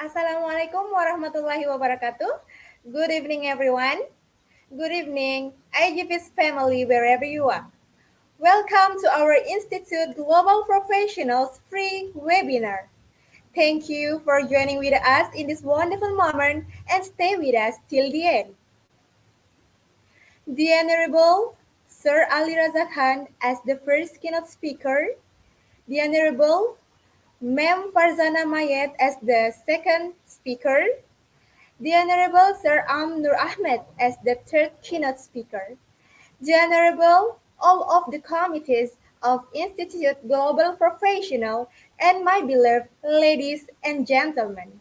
Assalamualaikum warahmatullahi wabarakatuh. Good evening, everyone. Good evening, IGP's family, wherever you are. Welcome to our Institute Global Professionals free webinar. Thank you for joining with us in this wonderful moment and stay with us till the end. The Honorable Sir Ali Raza Khan as the first keynote speaker, the Honorable Ma'am Farzana Mayet as the second speaker, the Honorable Sir Nur Ahmed as the third keynote speaker, the Honorable all of the committees of Institute Global Professional, and my beloved ladies and gentlemen.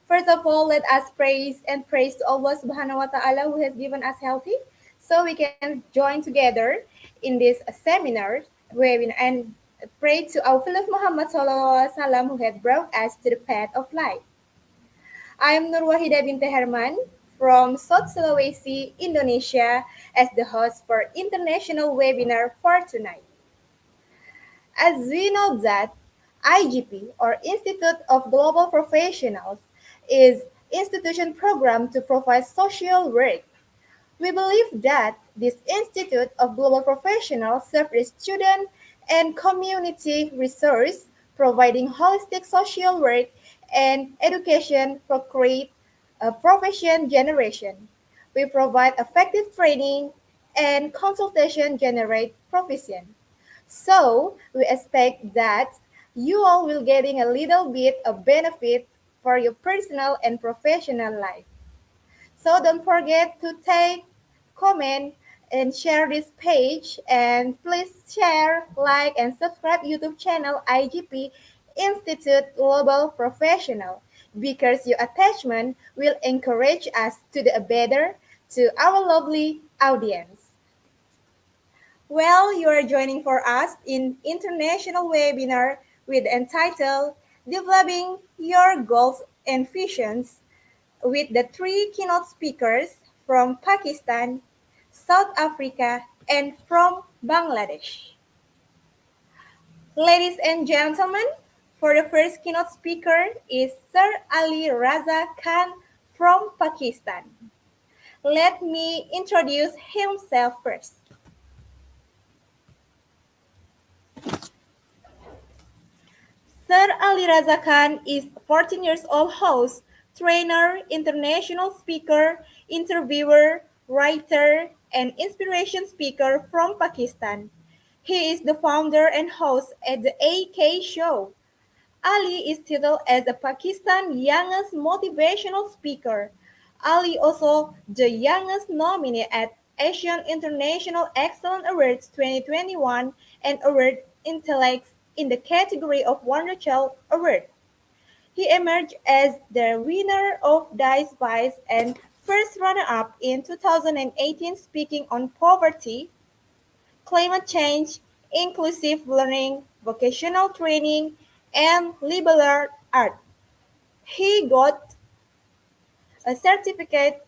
First of all, let us praise to Allah Subhanahu wa Ta'ala who has given us healthy, so we can join together in this seminar webinar and pray to our Prophet Muhammad Sallallahu Alaihi Wasallam who had brought us to the path of life. I am Nur Wahida Binte Herman from South Sulawesi, Indonesia, as the host for international webinar for tonight. As we know that IGP or Institute of Global Professionals is institution program to provide social work. We believe that this Institute of Global Professionals serves as student and community resource, providing holistic social work and education for create a profession generation. We provide effective training and consultation generate provision. So we expect that you all will getting a little bit of benefit for your personal and professional life. So don't forget to take, comment, and share this page. And please share, like, and subscribe YouTube channel IGP Institute Global Professional because your attachment will encourage us to do better to our lovely audience. Well, you are joining for us in international webinar with entitled Developing Your Goals and Visions with the three keynote speakers from Pakistan, South Africa, and from Bangladesh. Ladies and gentlemen, for the first keynote speaker is Sir Ali Raza Khan from Pakistan. Let me introduce himself first. Sir Ali Raza Khan is 14 years old host, trainer, international speaker, interviewer, writer, and inspiration speaker from Pakistan. He is the founder and host at the AK Show. Ali is titled as the Pakistan youngest motivational speaker. Ali also the youngest nominee at Asian International Excellence Awards 2021 and Award Intellects in the category of Wonder Child Award. He emerged as the winner of Dice Vice and first runner-up in 2018 speaking on poverty, climate change, inclusive learning, vocational training, and liberal art. He got a certificate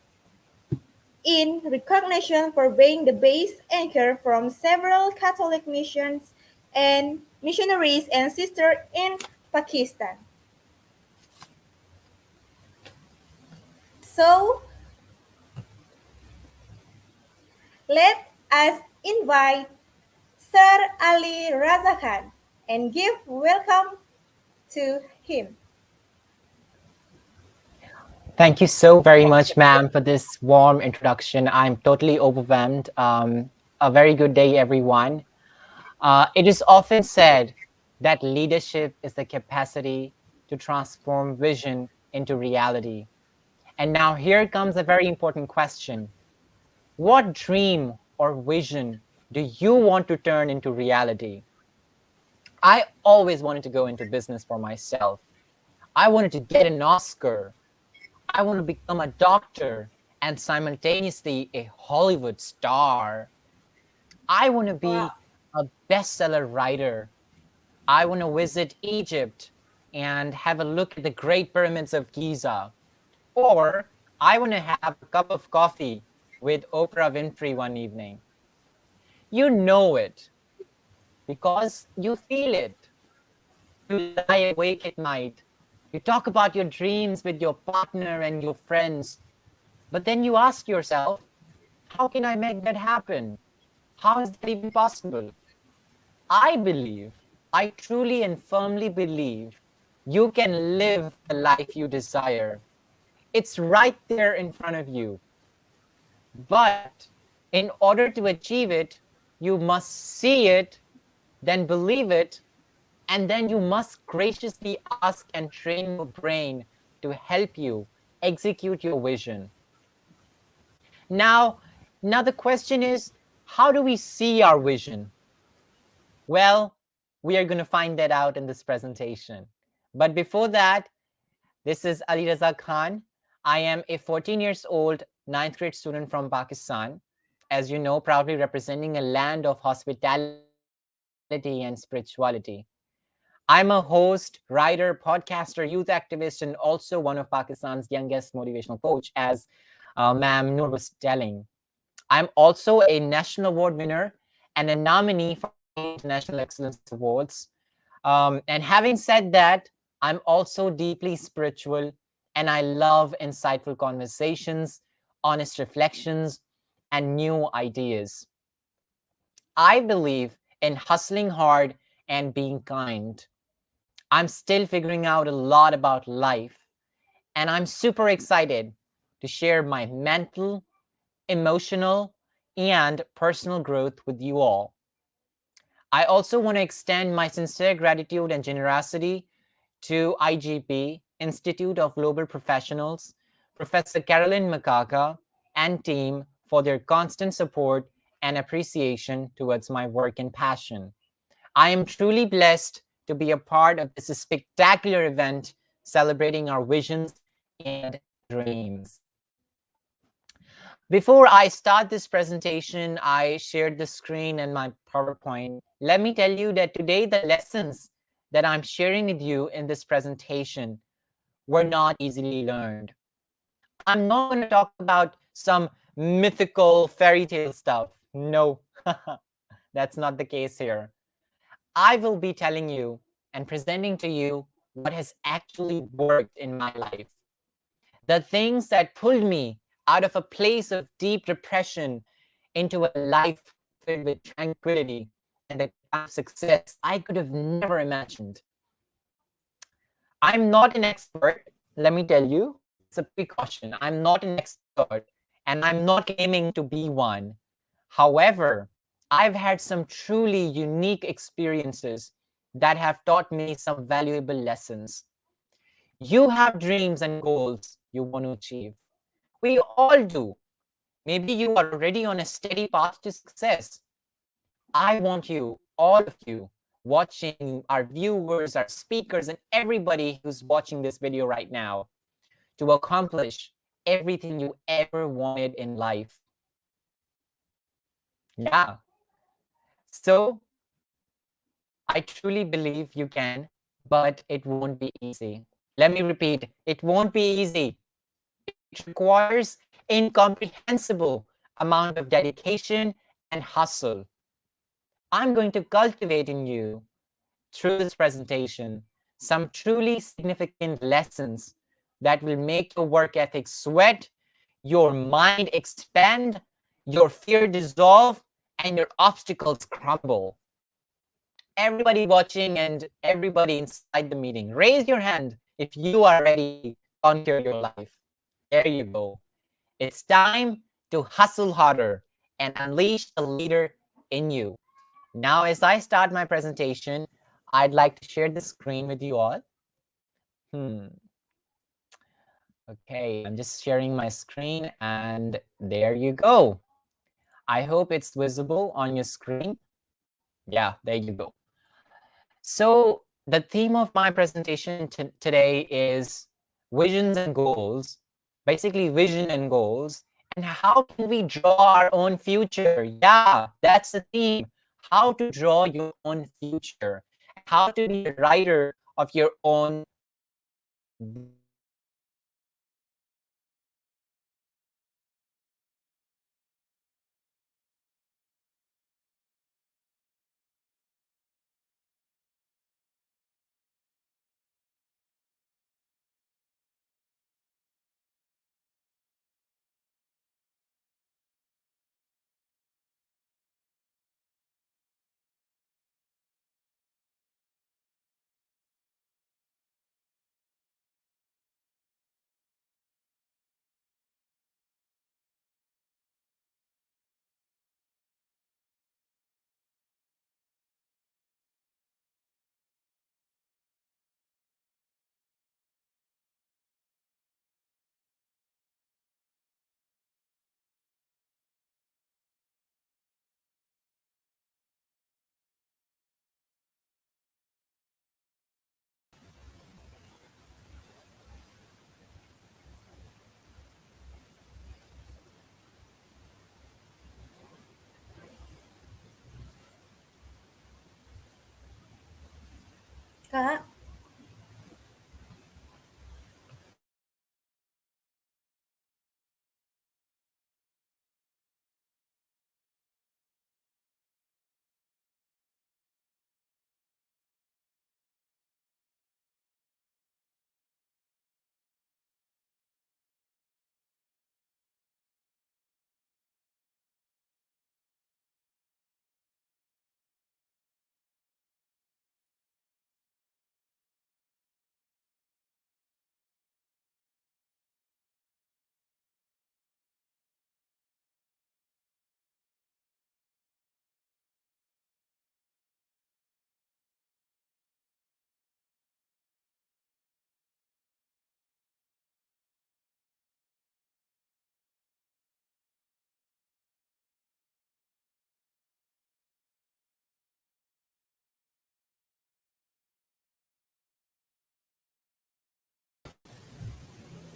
in recognition for being the base anchor from several Catholic missions and missionaries and sisters in Pakistan. So let us invite Sir Ali Raza Khan and give welcome to him. Thank you so very much, ma'am, for this warm introduction. I'm totally overwhelmed. A very good day, everyone. It is often said that leadership is the capacity to transform vision into reality. And now here comes a very important question. What dream or vision do you want to turn into reality? I always wanted to go into business for myself. I wanted to get an Oscar. I want to become a doctor and simultaneously a Hollywood star. I want to Wow. be a bestseller writer. I want to visit Egypt and have a look at the Great Pyramids of Giza. Or I want to have a cup of coffee with Oprah Winfrey one evening. You know it because you feel it. You lie awake at night You talk about your dreams with your partner and your friends, but then you ask yourself, how can I make that happen? How is that even possible? I truly and firmly believe you can live the life you desire. It's right there in front of you. But in order to achieve it, you must see it, then believe it, and then you must graciously ask and train your brain to help you execute your vision. Now, now the question is, how do we see our vision? Well, we are going to find that out in this presentation. But before that, this is Ali Raza Khan. I am a 14 years old ninth grade student from Pakistan, as you know, proudly representing a land of hospitality and spirituality. I'm a host, writer, podcaster, youth activist, and also one of Pakistan's youngest motivational coach, as Ma'am Noor was telling. I'm also a national award winner and a nominee for many International Excellence Awards. And having said that, I'm also deeply spiritual and I love insightful conversations, honest reflections, and new ideas. I believe in hustling hard and being kind. I'm still figuring out a lot about life, and I'm super excited to share my mental, emotional, and personal growth with you all. I also want to extend my sincere gratitude and generosity to IGP, Institute of Global Professionals, Professor Carolyn Makaka, and team for their constant support and appreciation towards my work and passion. I am truly blessed to be a part of this spectacular event celebrating our visions and dreams. Before I start this presentation, I shared the screen and my PowerPoint. Let me tell you that today the lessons that I'm sharing with you in this presentation were not easily learned. I'm not going to talk about some mythical fairy tale stuff. No, that's not the case here. I will be telling you and presenting to you what has actually worked in my life. The things that pulled me out of a place of deep depression into a life filled with tranquility and the kind of success I could have never imagined. I'm not an expert, let me tell you. It's a precaution. I'm not an expert and I'm not claiming to be one. However, I've had some truly unique experiences that have taught me some valuable lessons. You have dreams and goals you want to achieve. We all do. Maybe you are already on a steady path to success. I want you, all of you, watching, our viewers, our speakers, and everybody who's watching this video right now, to accomplish everything you ever wanted in life. Yeah. So I truly believe you can, but it won't be easy. Let me repeat, it won't be easy. It requires incomprehensible amount of dedication and hustle. I'm going to cultivate in you, through this presentation, some truly significant lessons that will make your work ethic sweat, your mind expand, your fear dissolve, and your obstacles crumble. Everybody watching and everybody inside the meeting, raise your hand if you are ready to conquer your life. There you go. It's time to hustle harder and unleash the leader in you. Now, as I start my presentation, I'd like to share the screen with you all. Okay, I'm just sharing my screen and there you go. I hope it's visible on your screen. Yeah, there you go. So the theme of my presentation today is visions and goals, basically vision and goals, and how can we draw our own future? Yeah, that's the theme. How to draw your own future, how to be a writer of your own vision. Kak,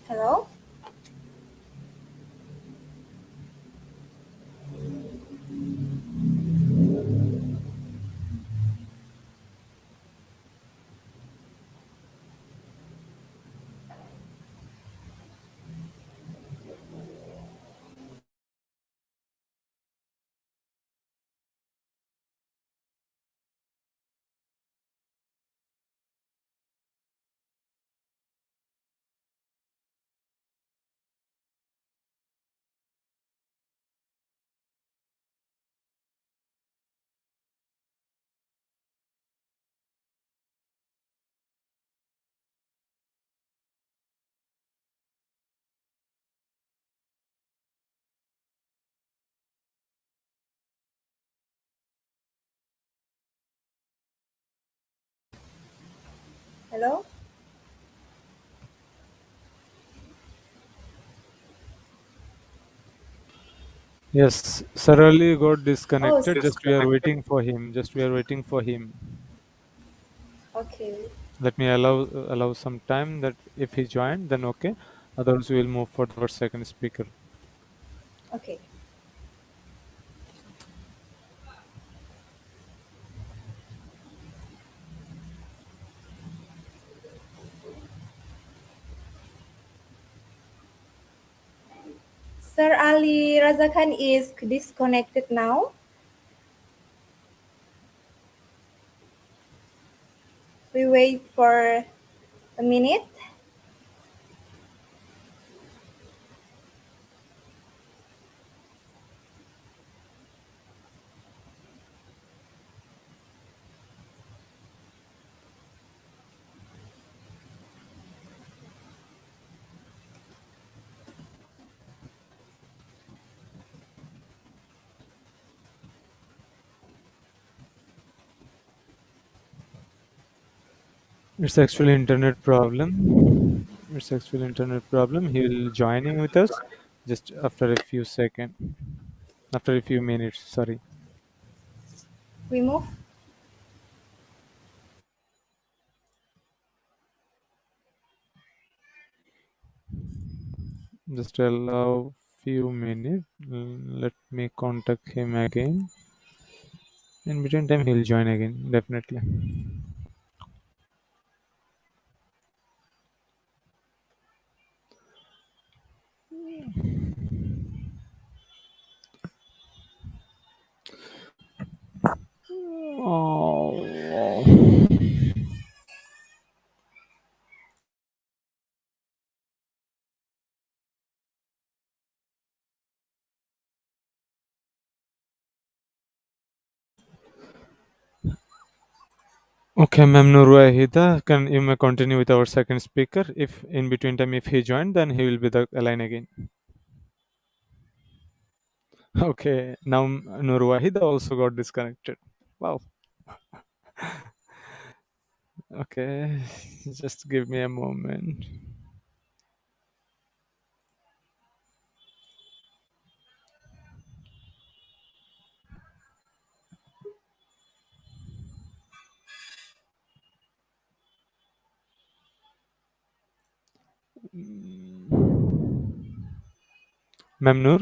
hello? Hello? Yes, Sarali got Oh, disconnected. Just we are waiting for him. Just we are waiting for him. okay. Let me allow some time that if he joined, then okay. Otherwise, we will move for the second speaker. Okay. Sir Ali Raza Khan is disconnected now. We wait for a minute. It's actually internet problem. It's actually internet problem. He will joining with us just after a few seconds, after a few minutes. Sorry. We move. Just allow few minutes. Let me contact him again. In between time, he'll join again. Definitely. Oh. Okay, ma'am Nurwahida, can you may continue with our second speaker? If in between time, if he joined, then he will be the line again. Okay, now Nurwahida also got disconnected. Wow. Okay, just give me a moment. Ma'am Nur,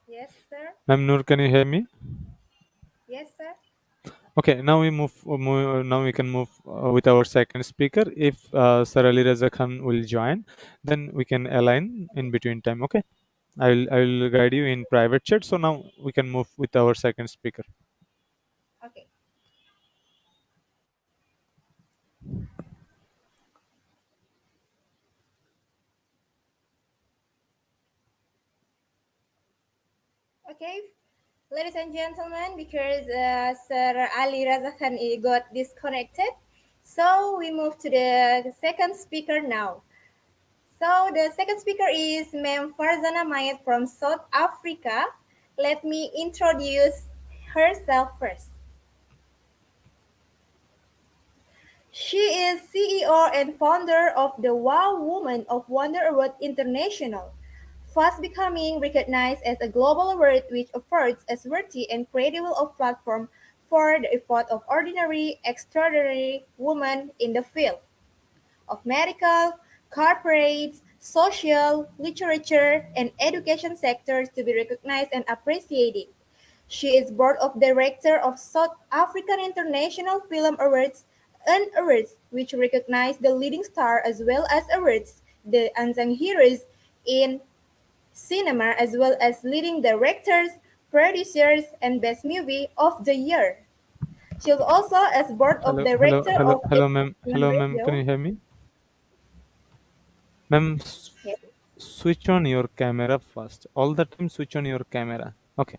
Yes, sir. Ma'am Nur, can you hear me? Yes, sir. Okay, now now we can move with our second speaker. If Sir Ali Raza Khan will join, then we can align in between time. Okay, I will guide you in private chat. So now we can move with our second speaker. Okay. Okay, ladies and gentlemen, because Sir Ali Raza Khan got disconnected, so we move to the second speaker now. So the second speaker is Ma'am Farzana Mayet from South Africa. Let me introduce herself first. She is CEO and founder of the Wow Woman of Wonder Award International, fast becoming recognized as a global award which affords a worthy and credible of platform for the effort of ordinary, extraordinary women in the field of medical, corporate, social, literature, and education sectors to be recognized and appreciated. She is board of director of South African International Film Awards and awards which recognize the leading star as well as awards the unsung heroes in cinema as well as leading directors, producers, and best movie of the year. She is also as board of director of Ma'am. Independent Hello, ma'am. Can Radio. you hear me, ma'am? Yes. Switch on your camera first. All the time, switch on your camera. Okay.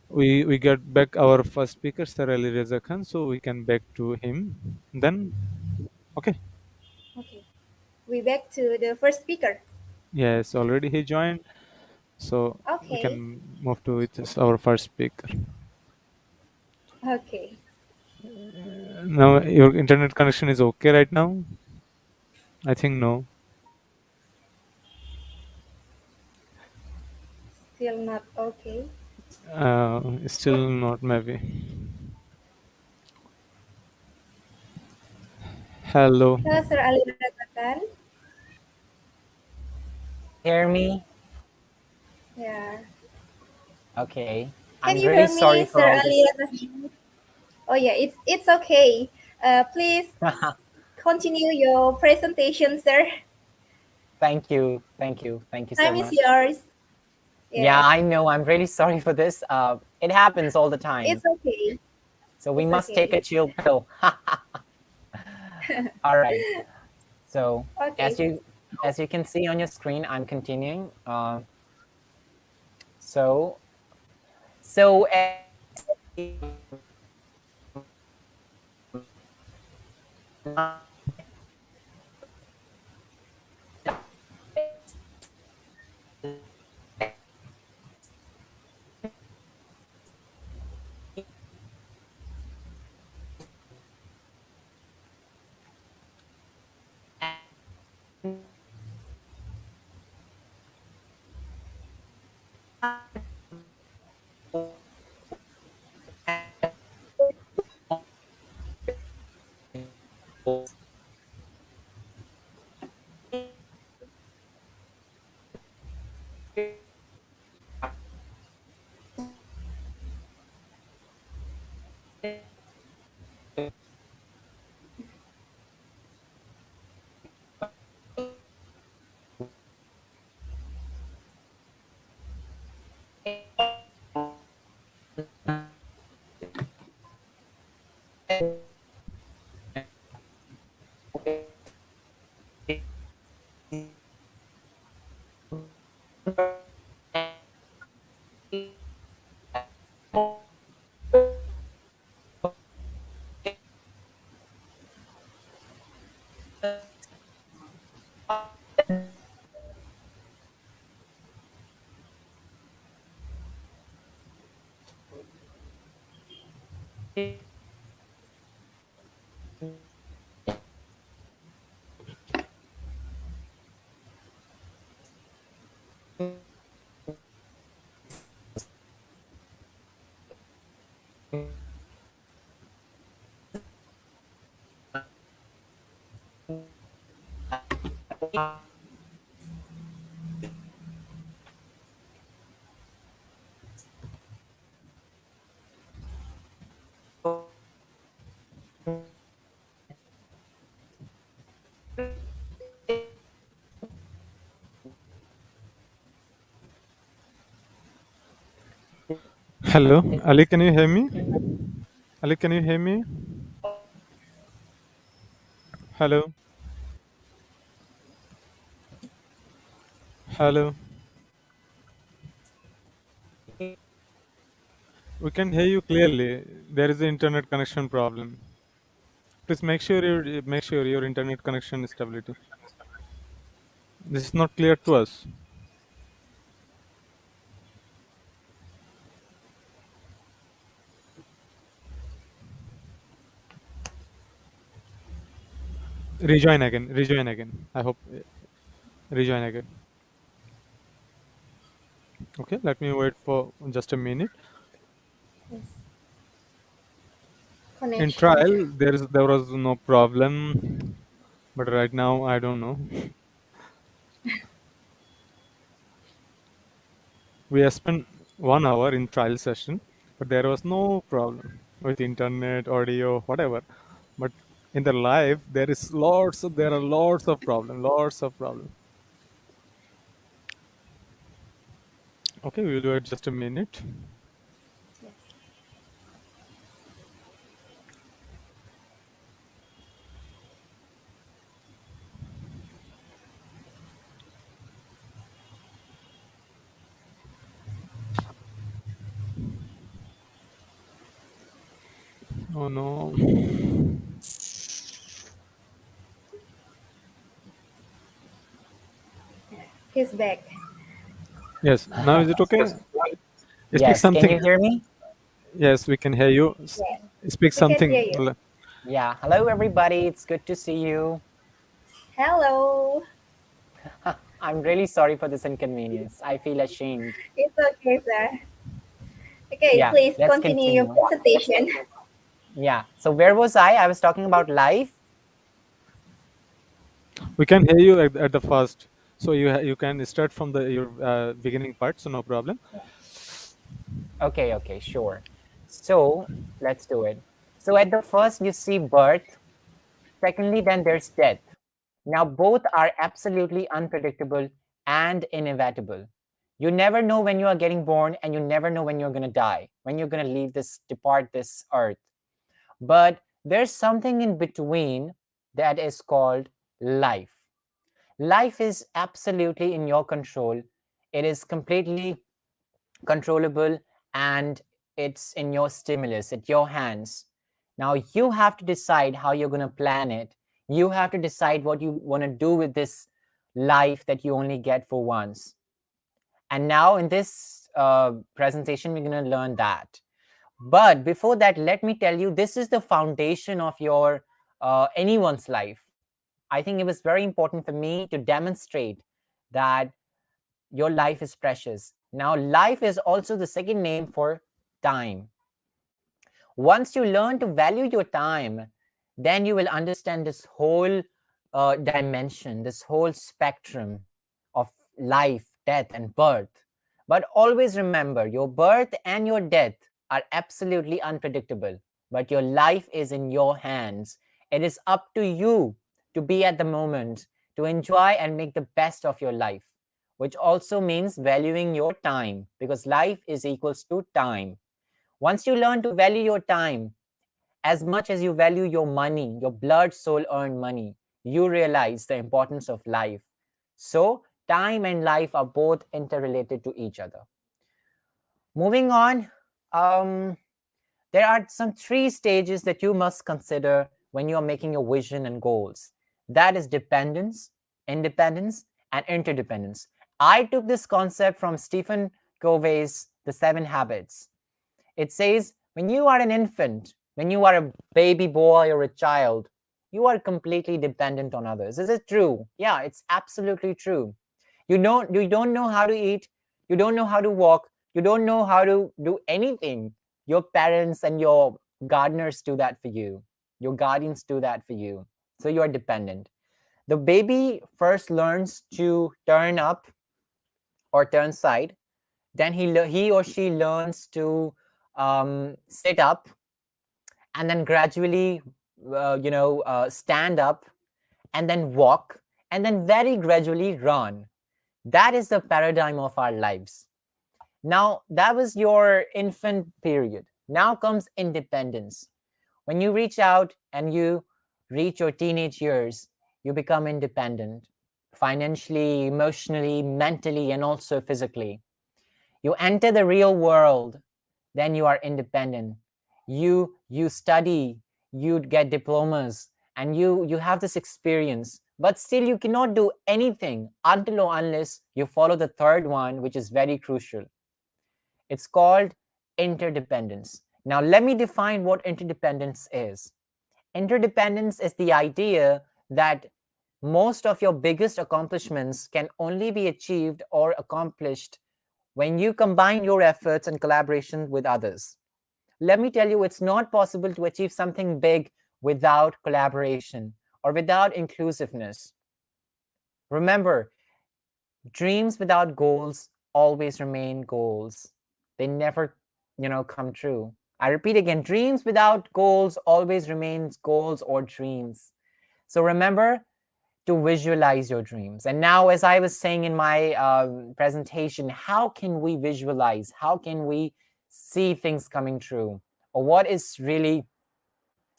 We get back our first speaker, Sir Ali Reza Khan, so we can back to him. Then, okay. Okay. We back to the first speaker. Yes, already he joined, so we Okay. can move to it as our first speaker. Okay. Now your internet connection is okay right now? I think no. Still not okay. Still not maybe. Hello. Hello, Sir Ali Razakhan. Hear me? Yeah. Okay. Can I'm you really hear sorry me, for Sir all Ali this. Razakhan? Oh yeah, it's okay. Please continue your presentation, sir. Thank you. Thank you. Thank you so Time is much. yours. Yeah, Yes. I know. I'm really sorry for this. It happens all the It's time. okay. So we It's must take okay. a chill pill. All right. So Okay. as you as you can see on your screen, I'm continuing. So so Hello, Ali, can you hear me? Ali, can you hear me? Hello, hello. We can hear you clearly. There is an internet connection problem. Please make sure your internet connection stability. This is not clear to us. Rejoin again. Rejoin again. I hope rejoin again. Okay, let me wait for just a minute. Yes. In Connection. trial, there was no problem, but right now I don't know. We have spent 1 hour in trial session, but there was no problem with internet, audio, whatever. But in the live, there are lots of problem, lots of problem. Okay, we will wait just a minute. Yes. Oh no. He's back. Yes, now is it okay? Speak Yes, can something. you hear me? Yes, we can hear you. Yeah, Speak we can hear something. you. Yeah, hello everybody, it's good to see you. Hello. I'm really sorry for this inconvenience. I feel ashamed. It's okay, sir. Okay, Yeah, please let's continue your continue. presentation. Yeah, so where was I? I was talking about life. We can hear you at the first, so you can start from the your beginning part. So no problem. Okay, sure. So let's do it. So at the first, you see birth. Secondly, then there's death. Now, both are absolutely unpredictable and inevitable. You never know when you are getting born, and you never know when you're going to die, when you're going to depart this earth. But there's something in between that is called life. Life is absolutely in your control. It is completely controllable, and it's in your stimulus, at your hands. Now you have to decide how you're going to plan it. You have to decide what you want to do with this life that you only get for once. And now in this presentation, we're going to learn that. But before that, let me tell you, this is the foundation of your anyone's life. I think it was very important for me to demonstrate that your life is precious. Now, life is also the second name for time. Once you learn to value your time, then you will understand this whole dimension, this whole spectrum of life, death, and birth. But always remember, your birth and your death are absolutely unpredictable, but your life is in your hands. It is up to you to be at the moment, to enjoy and make the best of your life, which also means valuing your time, because life is equals to time. Once you learn to value your time as much as you value your money, your blood, soul earned money, you realize the importance of life. So, time and life are both interrelated to each other. Moving on, um, there are some three stages that you must consider when you are making your vision and goals. That is dependence, independence, and interdependence. I took this concept from Stephen Covey's The Seven Habits. It says, when you are an infant, when you are a baby boy or a child, you are completely dependent on others. Is it true? Yeah, it's absolutely true. You don't know how to eat, you don't know how to walk, you don't know how to do anything. Your parents and your gardeners do that for you. Your guardians do that for you. So you are dependent. The baby first learns to turn up or turn side, then he or she learns to sit up, and then gradually stand up, and then walk, and then very gradually run. That is the paradigm of our lives. Now, that was your infant period. Now comes independence. When you reach out and you reach your teenage years, you become independent financially, emotionally, mentally, and also physically. You enter the real world, then you are independent. You study, you get diplomas, and you have this experience. But still, you cannot do anything until or unless you follow the third one, which is very crucial. It's called interdependence. Now, let me define what interdependence is. Interdependence is the idea that most of your biggest accomplishments can only be achieved or accomplished when you combine your efforts and collaboration with others. Let me tell you, it's not possible to achieve something big without collaboration or without inclusiveness. Remember, dreams without goals always remain goals. They never, come true. I repeat again, dreams without goals always remains goals or dreams. So remember to visualize your dreams. And now, as I was saying in my presentation, how can we visualize? How can we see things coming true? Or what is really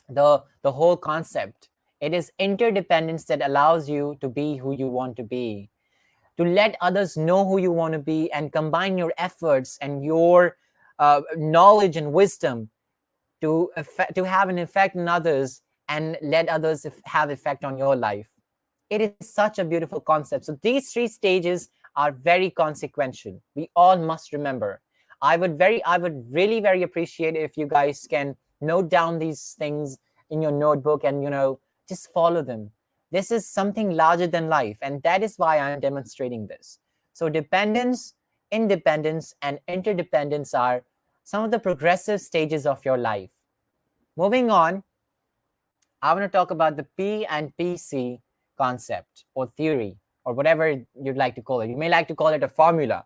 the whole concept? It is interdependence that allows you to be who you want to be, to let others know who you want to be, and combine your efforts and your knowledge and wisdom to have an effect on others and let others have effect on your life. It is such a beautiful concept. So these three stages are very consequential. We all must remember. I would really very appreciate if you guys can note down these things in your notebook and just follow them. This is something larger than life, and that is why I am demonstrating this. So dependence, independence, and interdependence are some of the progressive stages of your life. Moving on, I want to talk about the P and PC concept or theory or whatever you'd like to call it. You may like to call it a formula.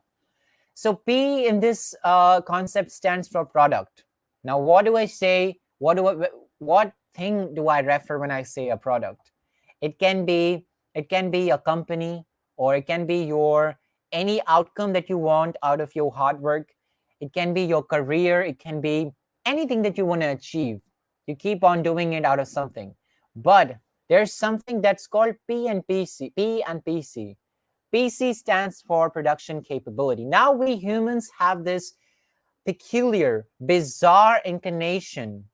So P in this concept stands for product. Now, what do I say? What thing do I refer when I say a product? It can be a company, or it can be your any outcome that you want out of your hard work. It can be your career. It can be anything that you want to achieve. You keep on doing it out of something. But there's something that's called P and PC. P and PC. PC stands for production capability. Now we humans have this peculiar, bizarre inclination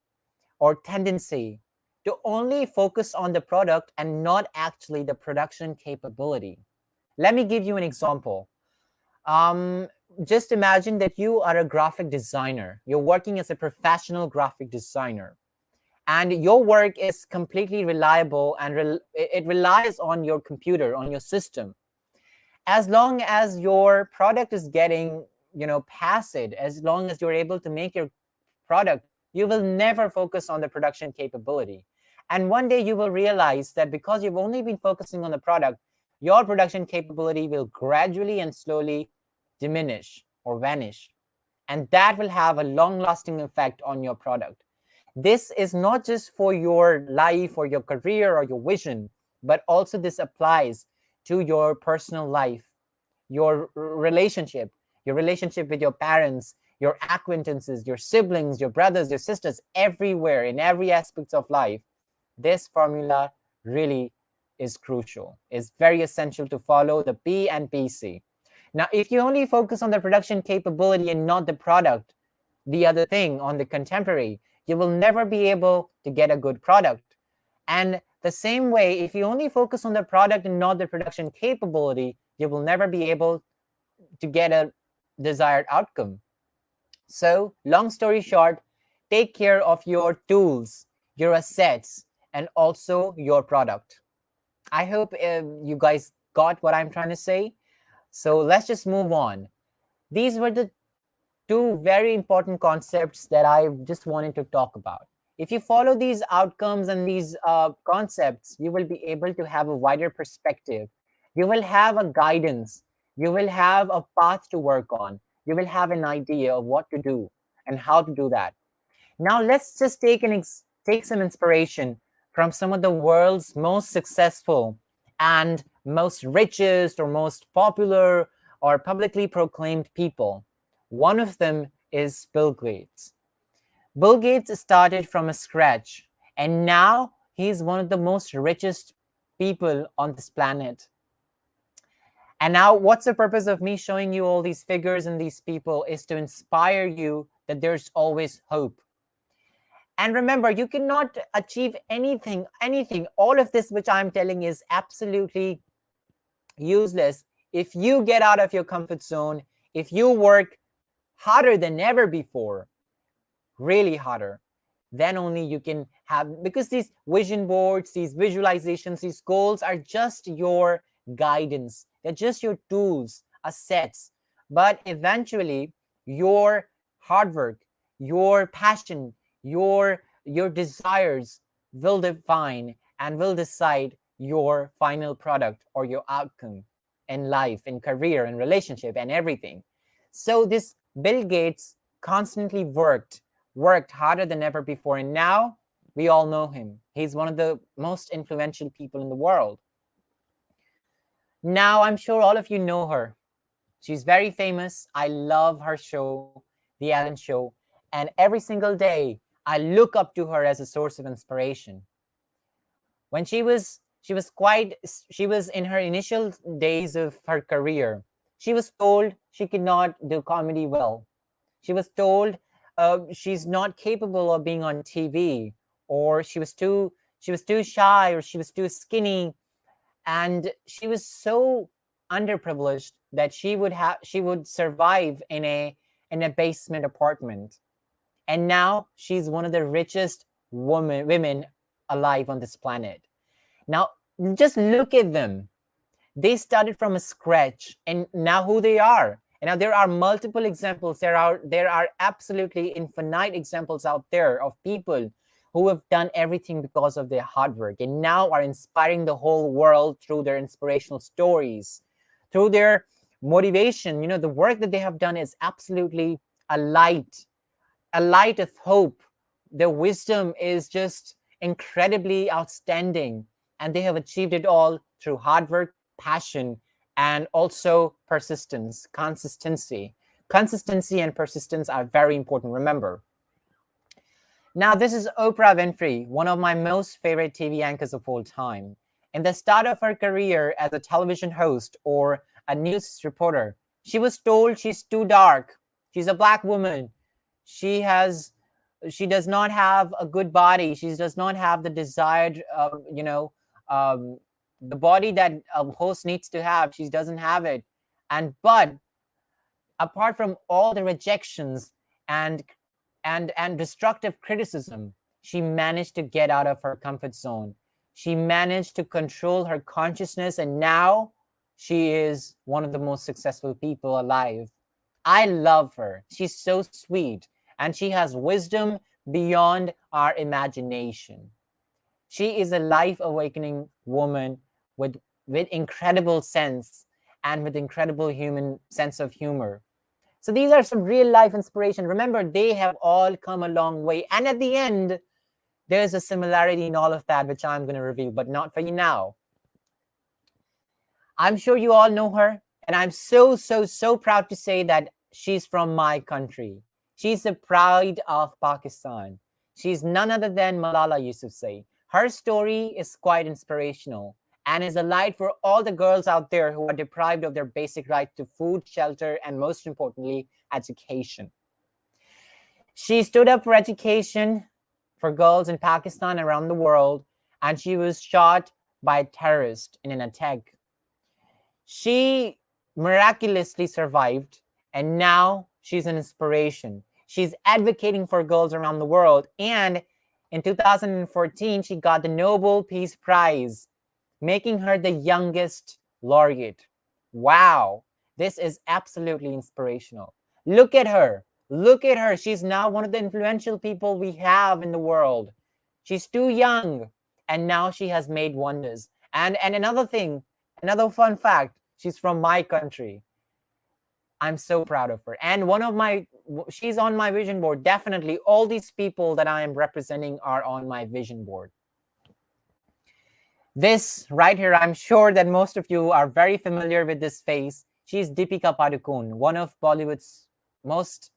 or tendency to only focus on the product and not actually the production capability. Let me give you an example. Just imagine that you are a graphic designer. You're working as a professional graphic designer, and your work is completely reliable and it relies on your computer, on your system. As long as your product is getting past it, as long as you're able to make your product, you will never focus on the production capability. And one day you will realize that because you've only been focusing on the product, your production capability will gradually and slowly diminish or vanish, and that will have a long lasting effect on your product. This is not just for your life or your career or your vision, but also this applies to your personal life, your relationship with your parents, your acquaintances, your siblings, your brothers, your sisters, everywhere, in every aspect of life. This formula really is crucial. It's very essential to follow the P and PC. Now, if you only focus on the production capability and not the product, the other thing on the contemporary, you will never be able to get a good product. And the same way, if you only focus on the product and not the production capability, you will never be able to get a desired outcome. So, long story short, take care of your tools, your assets, and also your product. I hope you guys got what I'm trying to say. So, let's just move on. These were the two very important concepts that I just wanted to talk about. If you follow these outcomes and these concepts, you will be able to have a wider perspective. You will have a guidance. You will have a path to work on. You will have an idea of what to do and how to do that. Now, let's just take some inspiration from some of the world's most successful and most richest or most popular or publicly proclaimed people. One of them is Bill Gates. Bill Gates started from a scratch, and now he's one of the most richest people on this planet. And now, what's the purpose of me showing you all these figures and these people is to inspire you that there's always hope. And remember, you cannot achieve anything. All of this which I'm telling is absolutely useless if you get out of your comfort zone, if you work harder than ever before, really harder. Then only you can have, because these vision boards, these visualizations, these goals are just your guidance. They're just your tools, assets. But eventually, your hard work, your passion, your desires will define and will decide your final product or your outcome in life, in career, in relationship, and everything. So this Bill Gates constantly worked harder than ever before, and now we all know him. He's one of the most influential people in the world. Now, I'm sure all of you know her. She's very famous. I love her show, The Ellen Show, and every single day I look up to her as a source of inspiration. When she was in her initial days of her career, she was told she could not do comedy well. She was told she's not capable of being on TV, or she was too shy, or she was too skinny, and she was so underprivileged that she would survive in a basement apartment. And now she's one of the richest women alive on this planet. Now, just look at them. They started from a scratch, and now who they are. And now there are multiple examples. There are absolutely infinite examples out there of people who have done everything because of their hard work and now are inspiring the whole world through their inspirational stories, through their motivation. The work that they have done is absolutely a light of hope. Their wisdom is just incredibly outstanding, and they have achieved it all through hard work, passion, and also persistence, consistency. Consistency and persistence are very important, remember. Now, this is Oprah Winfrey, one of my most favorite TV anchors of all time. In the start of her career as a television host or a news reporter, she was told she's too dark. She's a black woman. She does not have a good body. She does not have the desired, um, the body that a host needs to have. She doesn't have it. But apart from all the rejections and and destructive criticism, she managed to get out of her comfort zone. She managed to control her consciousness, and now she is one of the most successful people alive. I love her. She's so sweet, and she has wisdom beyond our imagination. She is a life awakening woman with incredible sense and with incredible human sense of humor. So these are some real life inspiration. Remember, they have all come a long way. And at the end, there's a similarity in all of that, which I'm going to reveal, but not for you now. I'm sure you all know her. And I'm so, so, so proud to say that she's from my country. She's the pride of Pakistan. She's none other than Malala Yousafzai. Her story is quite inspirational and is a light for all the girls out there who are deprived of their basic right to food, shelter, and most importantly, education. She stood up for education for girls in Pakistan around the world, and she was shot by a terrorist in an attack. She miraculously survived, and now she's an inspiration. She's advocating for girls around the world, and in 2014, she got the Nobel Peace Prize, making her the youngest laureate. Wow, this is absolutely inspirational. Look at her. Look at her. She's now one of the influential people we have in the world. She's too young, and now she has made wonders. And another thing, another fun fact, she's from my country. I'm so proud of her. And she's on my vision board. Definitely all these people that I am representing are on my vision board. This right here, I'm sure that most of you are very familiar with this face. She's Deepika Padukone, one of Bollywood's most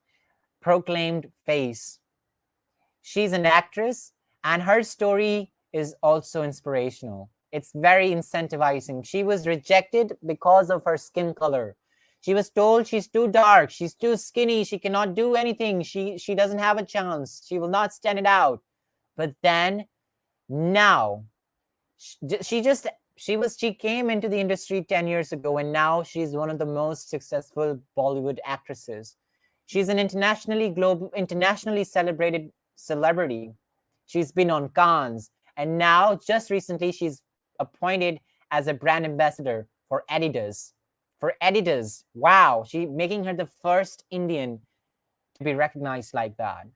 proclaimed face. She's an actress, and her story is also inspirational. It's very incentivizing. She was rejected because of her skin color. She was told she's too dark, she's too skinny, she cannot do anything, she doesn't have a chance, she will not stand it out. But then now she came into the industry 10 years ago, and now she's one of the most successful Bollywood actresses. She's an internationally celebrated celebrity. She's been on Cannes, and now just recently she's appointed as a brand ambassador for Adidas. For Adidas, wow, she making her the first Indian to be recognized like that.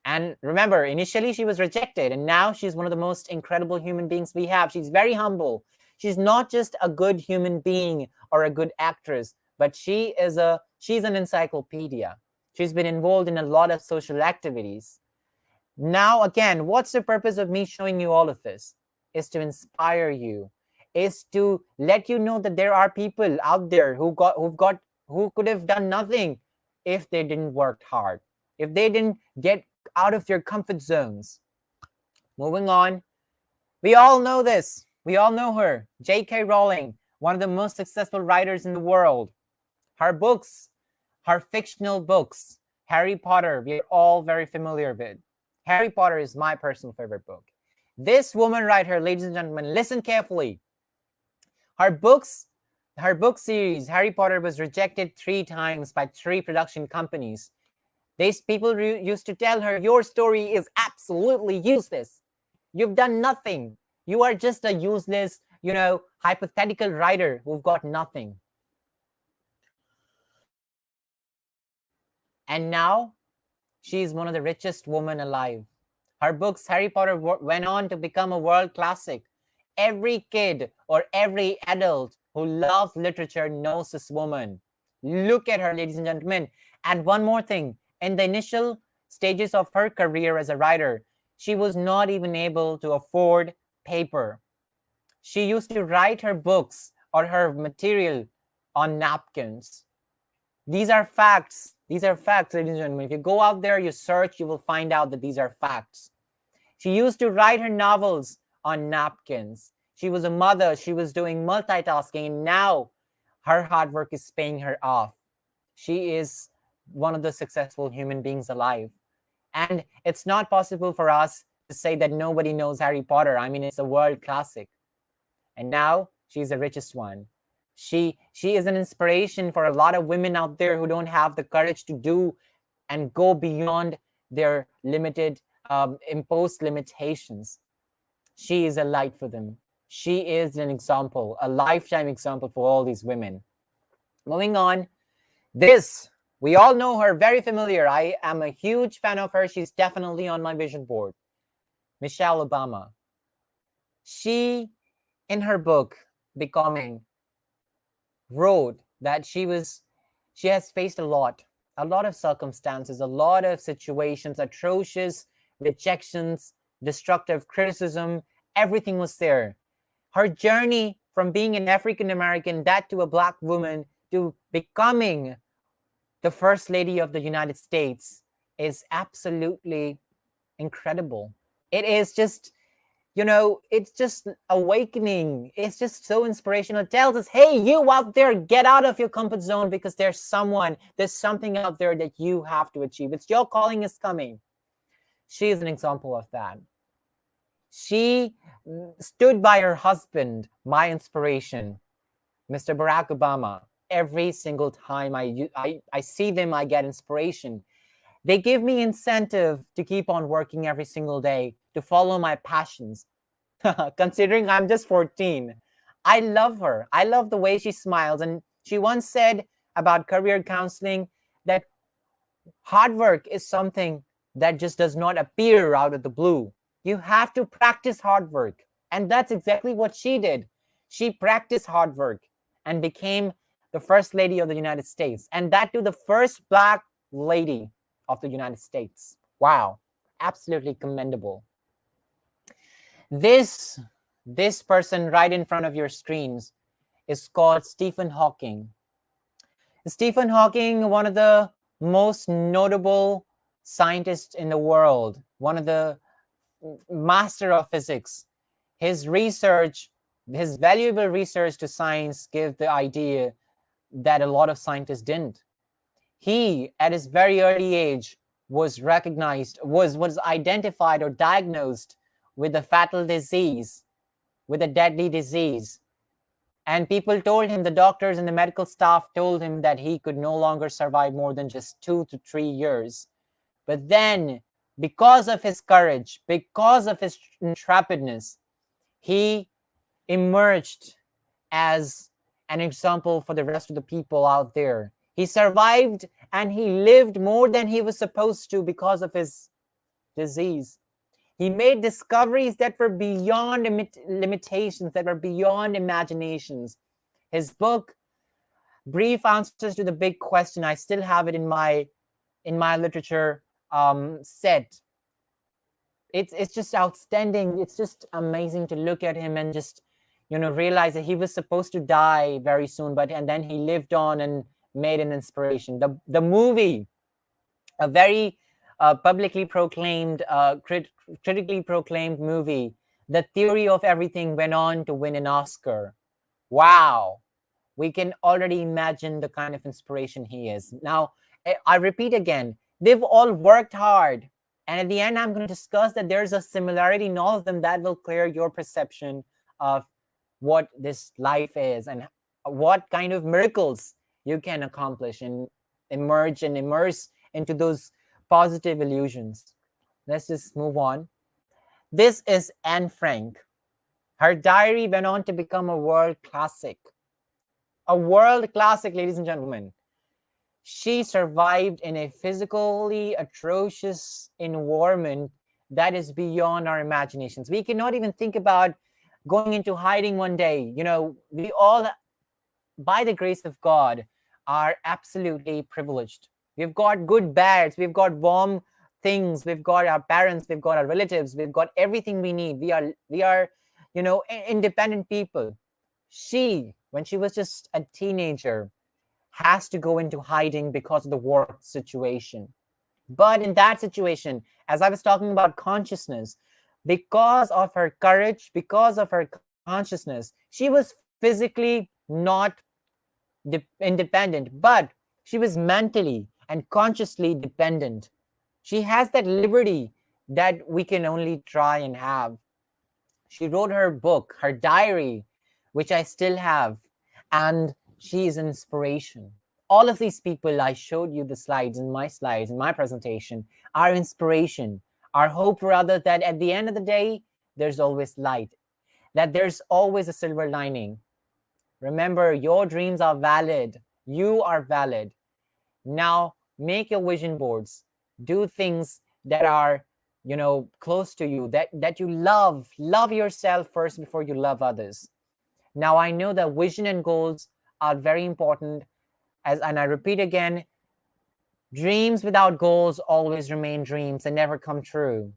And remember, initially she was rejected, and now she's one of the most incredible human beings we have. She's very humble. She's not just a good human being or a good actress, but she's an encyclopedia. She's been involved in a lot of social activities. Now, again, what's the purpose of me showing you all of this? Is to inspire you, is to let you know that there are people out there who could have done nothing if they didn't work hard, if they didn't get out of your comfort zones. Moving on, we all know this. We all know her, J.K. Rowling, one of the most successful writers in the world. Her books, her fictional books, Harry Potter, we are all very familiar with. Harry Potter is my personal favorite book. This woman writer, ladies and gentlemen, listen carefully. Her book series, Harry Potter, was rejected 3 times by 3 production companies. These people used to tell her, your story is absolutely useless. You've done nothing. You are just a useless, hypothetical writer who've got nothing. And now, she's one of the richest women alive. Her books, Harry Potter, went on to become a world classic. Every kid or every adult who loves literature knows this woman. Look at her, ladies and gentlemen. And one more thing. In the initial stages of her career as a writer, she was not even able to afford paper. She used to write her books or her material on napkins. These are facts. These are facts, ladies and gentlemen. If you go out there, you search, you will find out that these are facts. She used to write her novels on napkins. She was a mother. She was doing multitasking. And now her hard work is paying her off. She is one of the successful human beings alive. And it's not possible for us to say that nobody knows Harry Potter. I mean, it's a world classic. And now she's the richest one. She is an inspiration for a lot of women out there who don't have the courage to do and go beyond their limited, imposed limitations. She is a light for them. She is an example, a lifetime example for all these women. Moving on, we all know her, very familiar. I am a huge fan of her. She's definitely on my vision board. Michelle Obama. She, in her book, Becoming, wrote that she has faced a lot of circumstances, a lot of situations, atrocious rejections, destructive criticism. Everything was there. Her journey from being an African American, that to a Black woman, to becoming the First Lady of the United States is absolutely incredible. It is just, it's just awakening. It's just so inspirational. It tells us, hey, you out there, get out of your comfort zone, because there's something out there that you have to achieve. It's your calling is coming. She is an example of that. She stood by her husband, my inspiration, Mr. Barack Obama. Every single time I see them, I get inspiration. They give me incentive to keep on working every single day, to follow my passions. Considering I'm just 14, I love her. I love the way she smiles. And she once said about career counseling that hard work is something that just does not appear out of the blue. You have to practice hard work. And that's exactly what she did. She practiced hard work and became the First Lady of the United States. And that too, the first Black lady of the United States. Wow. Absolutely commendable. This person right in front of your screens is called Stephen Hawking. Stephen Hawking, one of the most notable scientist in the world, one of the master of physics. His research, his valuable research to science gave the idea that a lot of scientists didn't. He, at his very early age, was recognized, was identified or diagnosed with a fatal disease, with a deadly disease. And people told him, the doctors and the medical staff told him that he could no longer survive more than just 2 to 3 years. But then, because of his courage, because of his intrepidness, he emerged as an example for the rest of the people out there. He survived and he lived more than he was supposed to because of his disease. He made discoveries that were beyond limitations, that were beyond imaginations. His book, Brief Answers to the Big Question, I still have it in my literature set. It's just outstanding. It's just amazing to look at him and just, realize that he was supposed to die very soon, and then he lived on and made an inspiration. The movie, a very publicly proclaimed, critically proclaimed movie, The Theory of Everything, went on to win an Oscar. Wow. We can already imagine the kind of inspiration he is. Now, I repeat again, they've all worked hard. And at the end, I'm going to discuss that there's a similarity in all of them that will clear your perception of what this life is and what kind of miracles you can accomplish and emerge and immerse into those positive illusions. Let's just move on. This is Anne Frank. Her diary went on to become a world classic. A world classic, ladies and gentlemen. She survived in a physically atrocious environment that is beyond our imaginations. We cannot even think about going into hiding one day. We all, by the grace of God, are absolutely privileged. We've got good beds, we've got warm things, we've got our parents, we've got our relatives, we've got everything we need. We are independent people. She, when she was just a teenager, has to go into hiding because of the war situation. But in that situation, as I was talking about consciousness, because of her courage, because of her consciousness, she was physically not independent, but she was mentally and consciously dependent. She has that liberty that we can only try and have. She wrote her book, her diary, which I still have, and she is an inspiration. All of these people, I showed you the slides, in my presentation, are inspiration, are hope rather, that at the end of the day, there's always light, that there's always a silver lining. Remember, your dreams are valid. You are valid. Now, make your vision boards. Do things that are, close to you, that you love. Love yourself first before you love others. Now, I know that vision and goals are very important. And I repeat again, dreams without goals always remain dreams and never come true.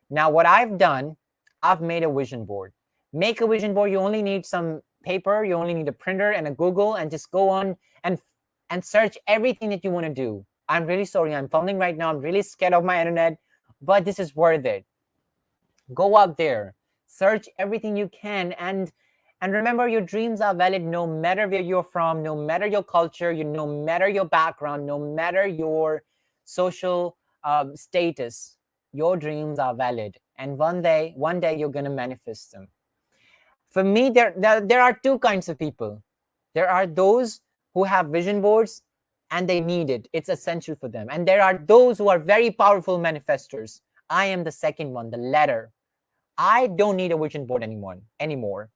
Now, what I've done, I've made a vision board. Make a vision board. You only need some paper. You only need a printer and a Google, and just go on and search everything that you want to do. I'm really sorry. I'm fumbling right now. I'm really scared of my internet, but this is worth it. Go out there, search everything you can, and remember, your dreams are valid no matter where you're from, no matter your culture, no matter your background, no matter your social status. Your dreams are valid, and one day you're going to manifest them. For me, there are two kinds of people. There are those who have vision boards and they need it. It's essential for them. And there are those who are very powerful manifestors. I am the second one, the latter. I don't need a vision board anymore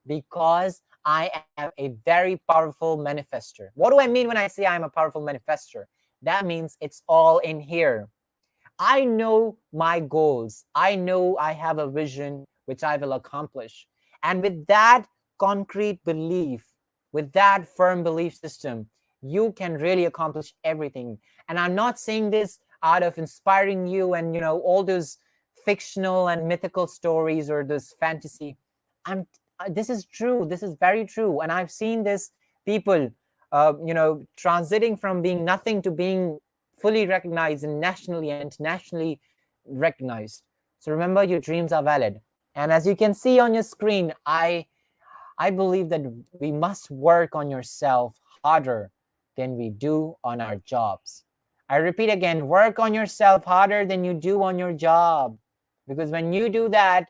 because I am a very powerful manifester. What do I mean when I say I'm a powerful manifester? That means it's all in here. I know my goals. I know I have a vision which I will accomplish. And with that concrete belief, with that firm belief system, you can really accomplish everything. And I'm not saying this out of inspiring you and, all those fictional and mythical stories or this fantasy. This is true. This is very true. And I've seen this people, transiting from being nothing to being fully recognized and nationally and internationally recognized. So remember, your dreams are valid. And as you can see on your screen, I believe that we must work on yourself harder than we do on our jobs. I repeat again, work on yourself harder than you do on your job. Because when you do that,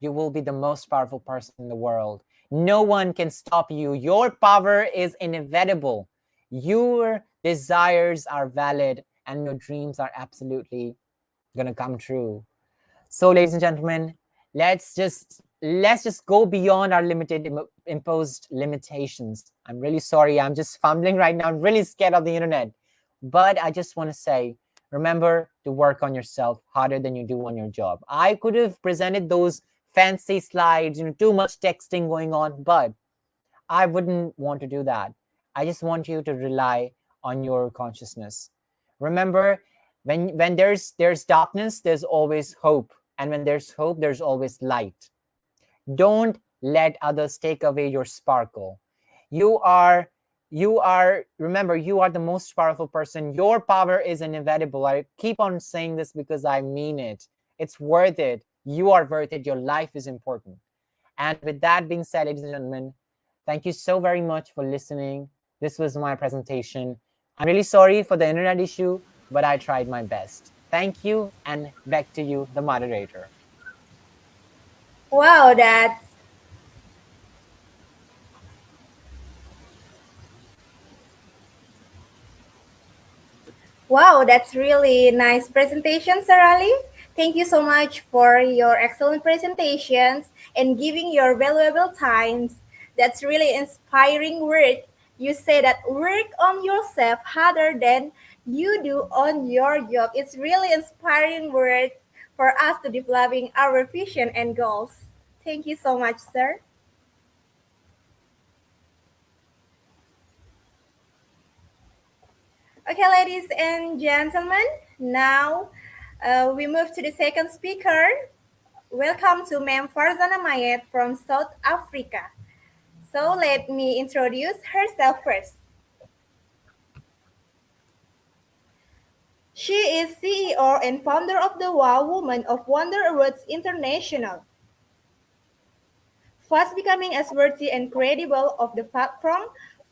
you will be the most powerful person in the world. No one can stop you. Your power is inevitable. Your desires are valid and your dreams are absolutely going to come true. So, ladies and gentlemen, let's just go beyond our limited imposed limitations. I'm really sorry. I'm just fumbling right now. I'm really scared of the internet. But I just want to say, remember to work on yourself harder than you do on your job. I could have presented those fancy slides, too much texting going on, but I wouldn't want to do that. I just want you to rely on your consciousness. Remember, when there's darkness, there's always hope. And when there's hope, there's always light. Don't let others take away your sparkle. Remember, you are the most powerful person. Your power is inevitable. I keep on saying this because I mean it. It's worth it. You are worth it. Your life is important. And with that being said, ladies and gentlemen, thank you so very much for listening. This was my presentation. I'm really sorry for the internet issue, but I tried my best. Thank you, and back to you, the moderator. Wow, that's really nice presentation, Sir Ali. Thank you so much for your excellent presentations and giving your valuable times. That's really inspiring word. You say that work on yourself harder than you do on your job. It's really inspiring word for us to developing our vision and goals. Thank you so much, sir. Okay, ladies and gentlemen, now we move to the second speaker. Welcome to Ma'am Farzana Mayet from South Africa. So let me introduce herself first. She is CEO and founder of the Wow Woman of Wonder Awards International, fast becoming as worthy and credible of the platform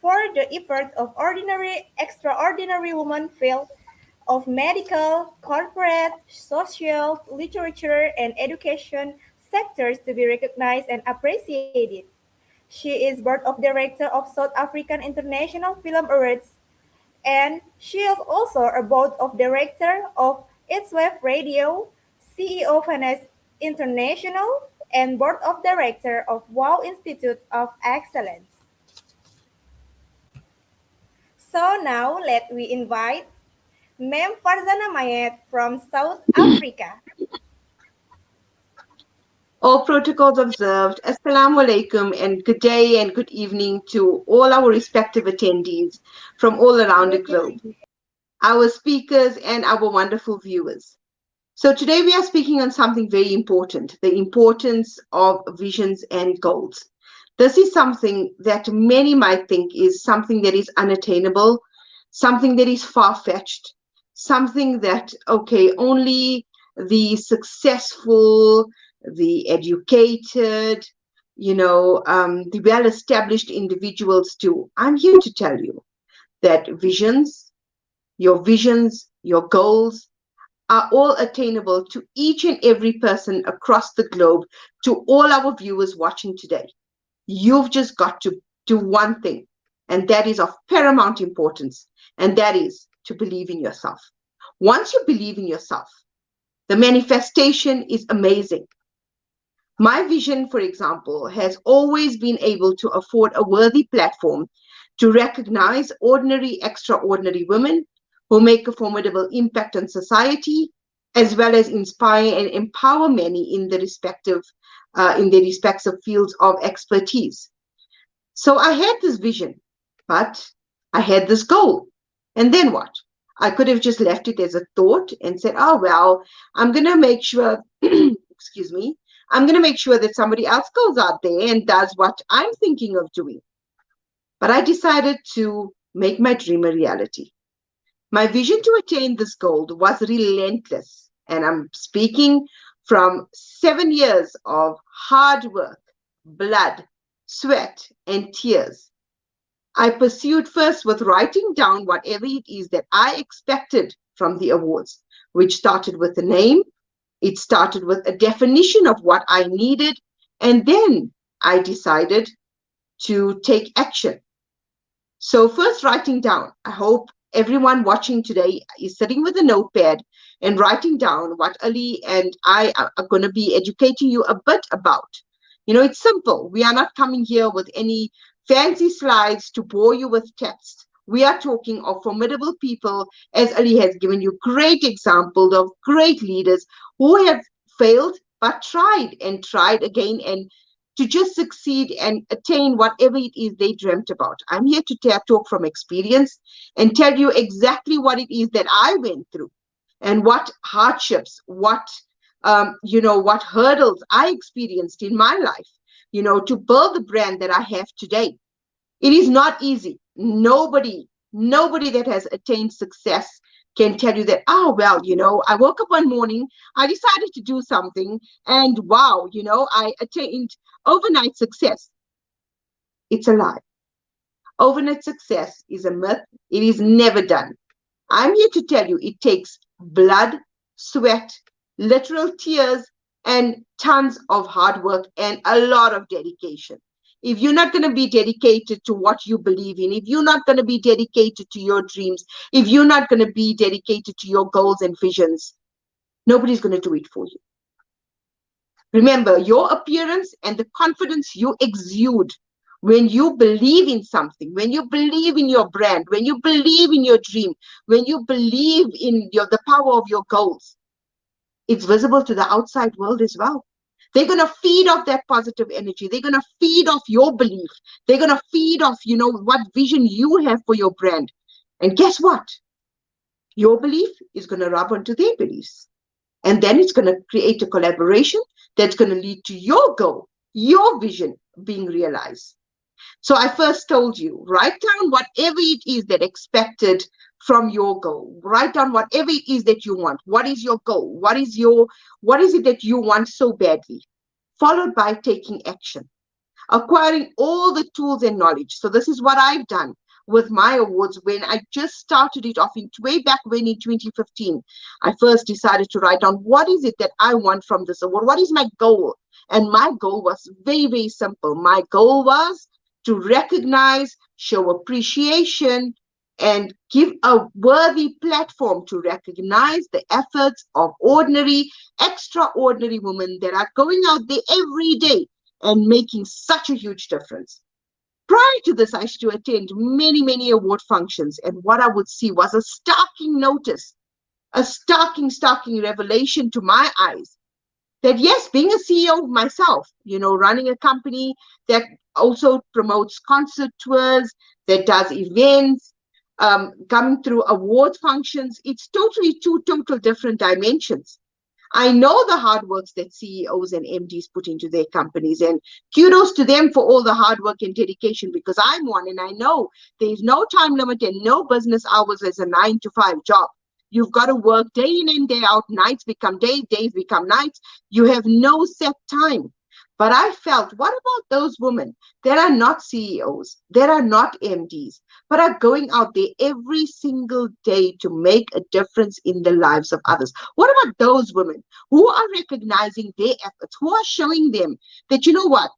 for the efforts of ordinary, extraordinary women field of medical, corporate, social, literature, and education sectors to be recognized and appreciated. She is board of director of South African International Film Awards, and she is also a board of director of Its Web Radio, CEO of Finance International, and board of director of Wow Institute of Excellence. So now let we invite Ma'am Farzana Mayet from South Africa. All protocols observed. Assalamu alaikum and good day and good evening to all our respective attendees from all around the globe, our speakers and our wonderful viewers. So today we are speaking on something very important, the importance of visions and goals. This is something that many might think is something that is unattainable, something that is far-fetched, something that, okay, only the successful, the educated, the well-established individuals do. I'm here to tell you that visions, your goals are all attainable to each and every person across the globe, to all our viewers watching today. You've just got to do one thing, and that is of paramount importance, and that is to believe in yourself. Once you believe in yourself, the manifestation is amazing. My vision, for example, has always been able to afford a worthy platform to recognize ordinary, extraordinary women who make a formidable impact on society, as well as inspire and empower many in their respective fields of expertise. So I had this vision, but I had this goal. And then what? I could have just left it as a thought and said, oh, well, I'm going to make sure, excuse me, I'm going to make sure that somebody else goes out there and does what I'm thinking of doing. But I decided to make my dream a reality. My vision to attain this goal was relentless, and I'm speaking from 7 years of hard work, blood, sweat, and tears. I pursued first with writing down whatever it is that I expected from the awards, which started with a name, it started with a definition of what I needed, and then I decided to take action. So first writing down, I hope everyone watching today is sitting with a notepad and writing down what Ali and I are going to be educating you a bit about. You know, it's simple. We are not coming here with any fancy slides to bore you with text. We are talking of formidable people, as Ali has given you great examples of great leaders who have failed but tried and tried again and to just succeed and attain whatever it is they dreamt about. I'm here to talk from experience and tell you exactly what it is that I went through and what hardships, what hurdles I experienced in my life, to build the brand that I have today. It is not easy. Nobody that has attained success can tell you that, oh, well, I woke up one morning, I decided to do something, and wow, I attained overnight success. It's a lie. Overnight success is a myth. It is never done. I'm here to tell you it takes blood, sweat, literal tears, and tons of hard work and a lot of dedication. If you're not going to be dedicated to what you believe in, if you're not going to be dedicated to your dreams, if you're not going to be dedicated to your goals and visions, nobody's going to do it for you. Remember, your appearance and the confidence you exude when you believe in something, when you believe in your brand, when you believe in your dream, when you believe in the power of your goals, it's visible to the outside world as well. They're going to feed off that positive energy. They're going to feed off your belief. They're going to feed off, what vision you have for your brand. And guess what? Your belief is going to rub onto their beliefs. And then it's going to create a collaboration that's going to lead to your goal, your vision being realized. So I first told you, write down whatever it is that expected from your goal. Write down whatever it is that you want. What is your goal? What is it that you want so badly? Followed by taking action, acquiring all the tools and knowledge. So this is what I've done with my awards when I just started it off way back when in 2015. I first decided to write down what is it that I want from this award? What is my goal? And my goal was very, very simple. My goal was to recognize, show appreciation, and give a worthy platform to recognize the efforts of ordinary, extraordinary women that are going out there every day and making such a huge difference. Prior to this, I used to attend many, many award functions, and what I would see was a starking notice, a starking revelation to my eyes that yes, being a CEO of myself, running a company that also promotes concert tours, that does events, coming through award functions, it's totally two total different dimensions. I know the hard works that CEOs and MDs put into their companies, and kudos to them for all the hard work and dedication, because I'm one and I know there's no time limit and no business hours as a 9-to-5 job. You've got to work day in and day out. Nights become days, days become nights. You have no set time. But I felt, what about those women that are not CEOs, that are not MDs, but are going out there every single day to make a difference in the lives of others? What about those women who are recognizing their efforts, who are showing them that, you know what?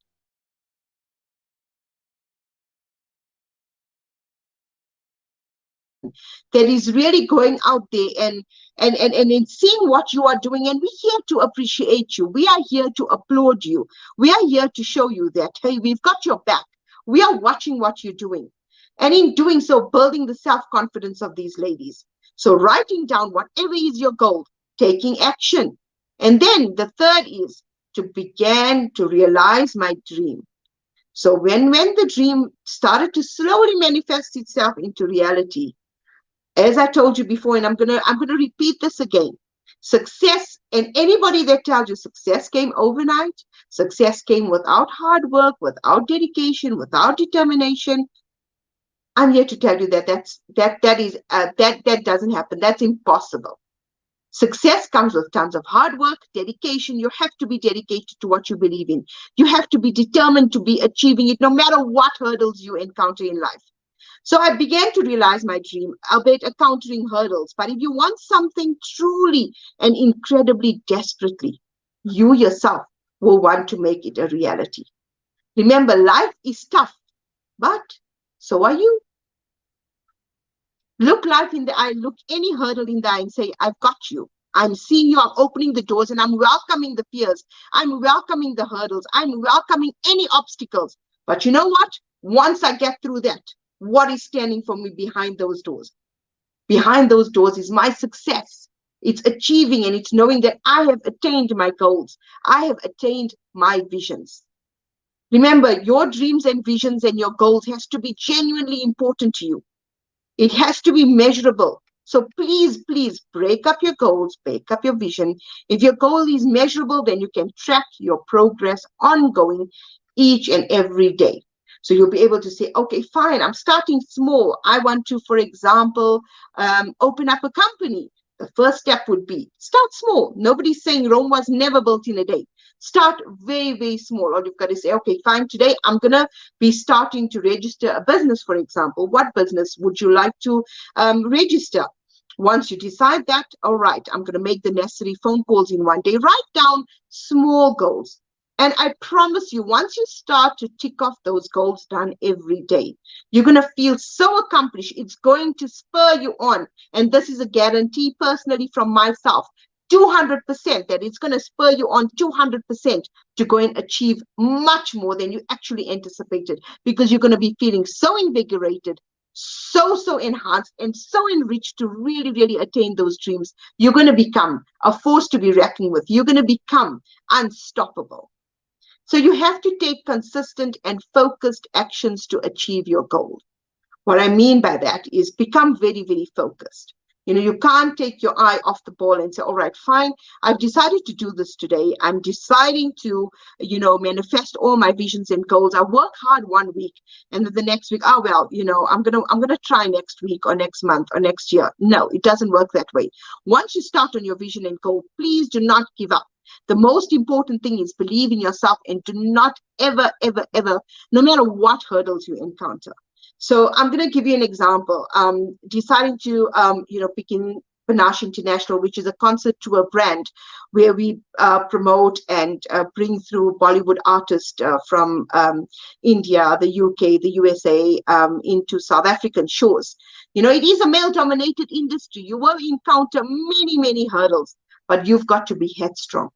That is really going out there and in seeing what you are doing, and we're here to appreciate you. We are here to applaud you. We are here to show you that, hey, we've got your back. We are watching what you're doing. And in doing so, building the self-confidence of these ladies. So writing down whatever is your goal, taking action. And then the third is to begin to realize my dream. So when the dream started to slowly manifest itself into reality, as I told you before, and I'm gonna repeat this again. Success, and anybody that tells you success came overnight, success came without hard work, without dedication, without determination, I'm here to tell you that that doesn't happen. That's impossible. Success comes with tons of hard work, dedication. You have to be dedicated to what you believe in. You have to be determined to be achieving it, no matter what hurdles you encounter in life. So I began to realize my dream, albeit encountering hurdles. But if you want something truly and incredibly desperately, you yourself will want to make it a reality. Remember, life is tough, but so are you. Look life in the eye, look any hurdle in the eye and say, I've got you. I'm seeing you, I'm opening the doors, and I'm welcoming the fears. I'm welcoming the hurdles. I'm welcoming any obstacles. But you know what? Once I get through that, what is standing for me behind those doors? Behind those doors is my success. It's achieving and it's knowing that I have attained my goals. I have attained my visions. Remember, your dreams and visions and your goals has to be genuinely important to you. It has to be measurable. So please, please break up your goals, break up your vision. If your goal is measurable, then you can track your progress ongoing each and every day. So you'll be able to say, okay, fine, I'm starting small. I want to, for example, open up a company. The first step would be start small. Nobody's saying Rome was never built in a day. Start very, very small. Or you've got to say, okay, fine, today I'm going to be starting to register a business, for example. What business would you like to register? Once you decide that, all right, I'm going to make the necessary phone calls in one day. Write down small goals. And I promise you, once you start to tick off those goals done every day, you're going to feel so accomplished. It's going to spur you on. And this is a guarantee personally from myself, 200%, that it's going to spur you on 200% to go and achieve much more than you actually anticipated, because you're going to be feeling so invigorated, so enhanced and so enriched to really, really attain those dreams. You're going to become a force to be reckoned with. You're going to become unstoppable. So you have to take consistent and focused actions to achieve your goal. What I mean by that is become very, very focused. You can't take your eye off the ball and say, all right, fine, I've decided to do this today. I'm deciding to, manifest all my visions and goals. I work hard one week and then the next week, I'm gonna try next week or next month or next year. No, it doesn't work that way. Once you start on your vision and goal, please do not give up. The most important thing is believe in yourself and do not ever, ever, ever, no matter what hurdles you encounter. So I'm going to give you an example. Deciding to, begin Panache International, which is a concert tour brand where we promote and bring through Bollywood artists from India, the UK, the USA, into South African shows. It is a male-dominated industry. You will encounter many, many hurdles, but you've got to be headstrong.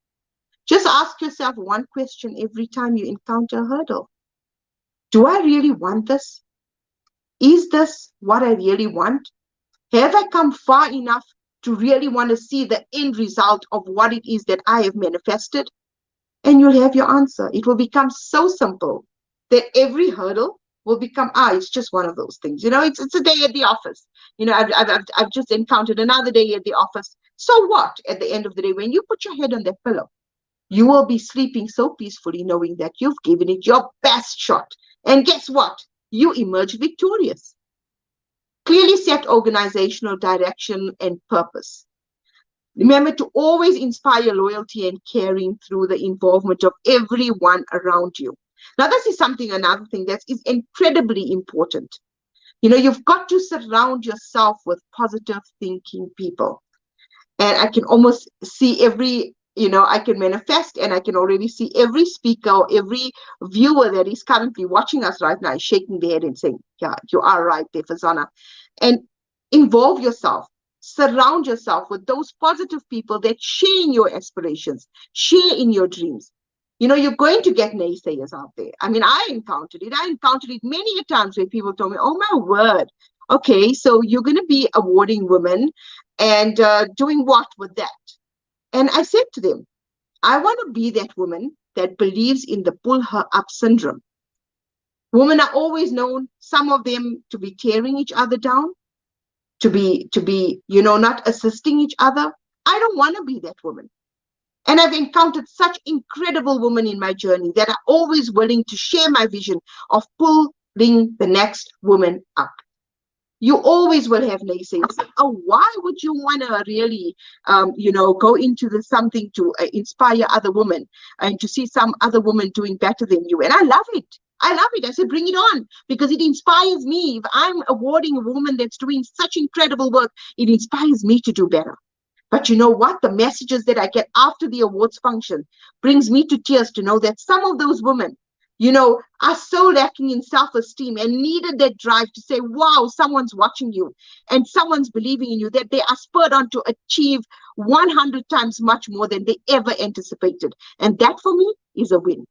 Just ask yourself one question every time you encounter a hurdle. Do I really want this? Is this what I really want? Have I come far enough to really want to see the end result of what it is that I have manifested? And you'll have your answer. It will become so simple that every hurdle will become, it's just one of those things. It's a day at the office. I've just encountered another day at the office. So what? At the end of the day, when you put your head on that pillow, you will be sleeping so peacefully knowing that you've given it your best shot. And guess what? You emerge victorious. Clearly set organizational direction and purpose. Remember to always inspire loyalty and caring through the involvement of everyone around you. Now, this is another thing that is incredibly important. You've got to surround yourself with positive thinking people. And I can almost see I can manifest, and I can already see every speaker or every viewer that is currently watching us right now is shaking their head and saying, yeah, you are right there, Fazana. And involve yourself. Surround yourself with those positive people that share in your aspirations, share in your dreams. You're going to get naysayers out there. I mean, I encountered it many a times where people told me, oh my word, okay, so you're going to be awarding women and doing what with that? And I said to them, I want to be that woman that believes in the pull her up syndrome. Women are always known, some of them, to be tearing each other down, to be, not assisting each other. I don't want to be that woman. And I've encountered such incredible women in my journey that are always willing to share my vision of pulling the next woman up. You always will have naysayers. Oh, why would you want to really, go into this something to inspire other women and to see some other woman doing better than you? And I love it. I love it. I said, bring it on, because it inspires me. If I'm awarding a woman that's doing such incredible work, it inspires me to do better. But you know what? The messages that I get after the awards function brings me to tears to know that some of those women, are so lacking in self-esteem and needed that drive to say, wow, someone's watching you and someone's believing in you, that they are spurred on to achieve 100 times much more than they ever anticipated. And that for me is a win.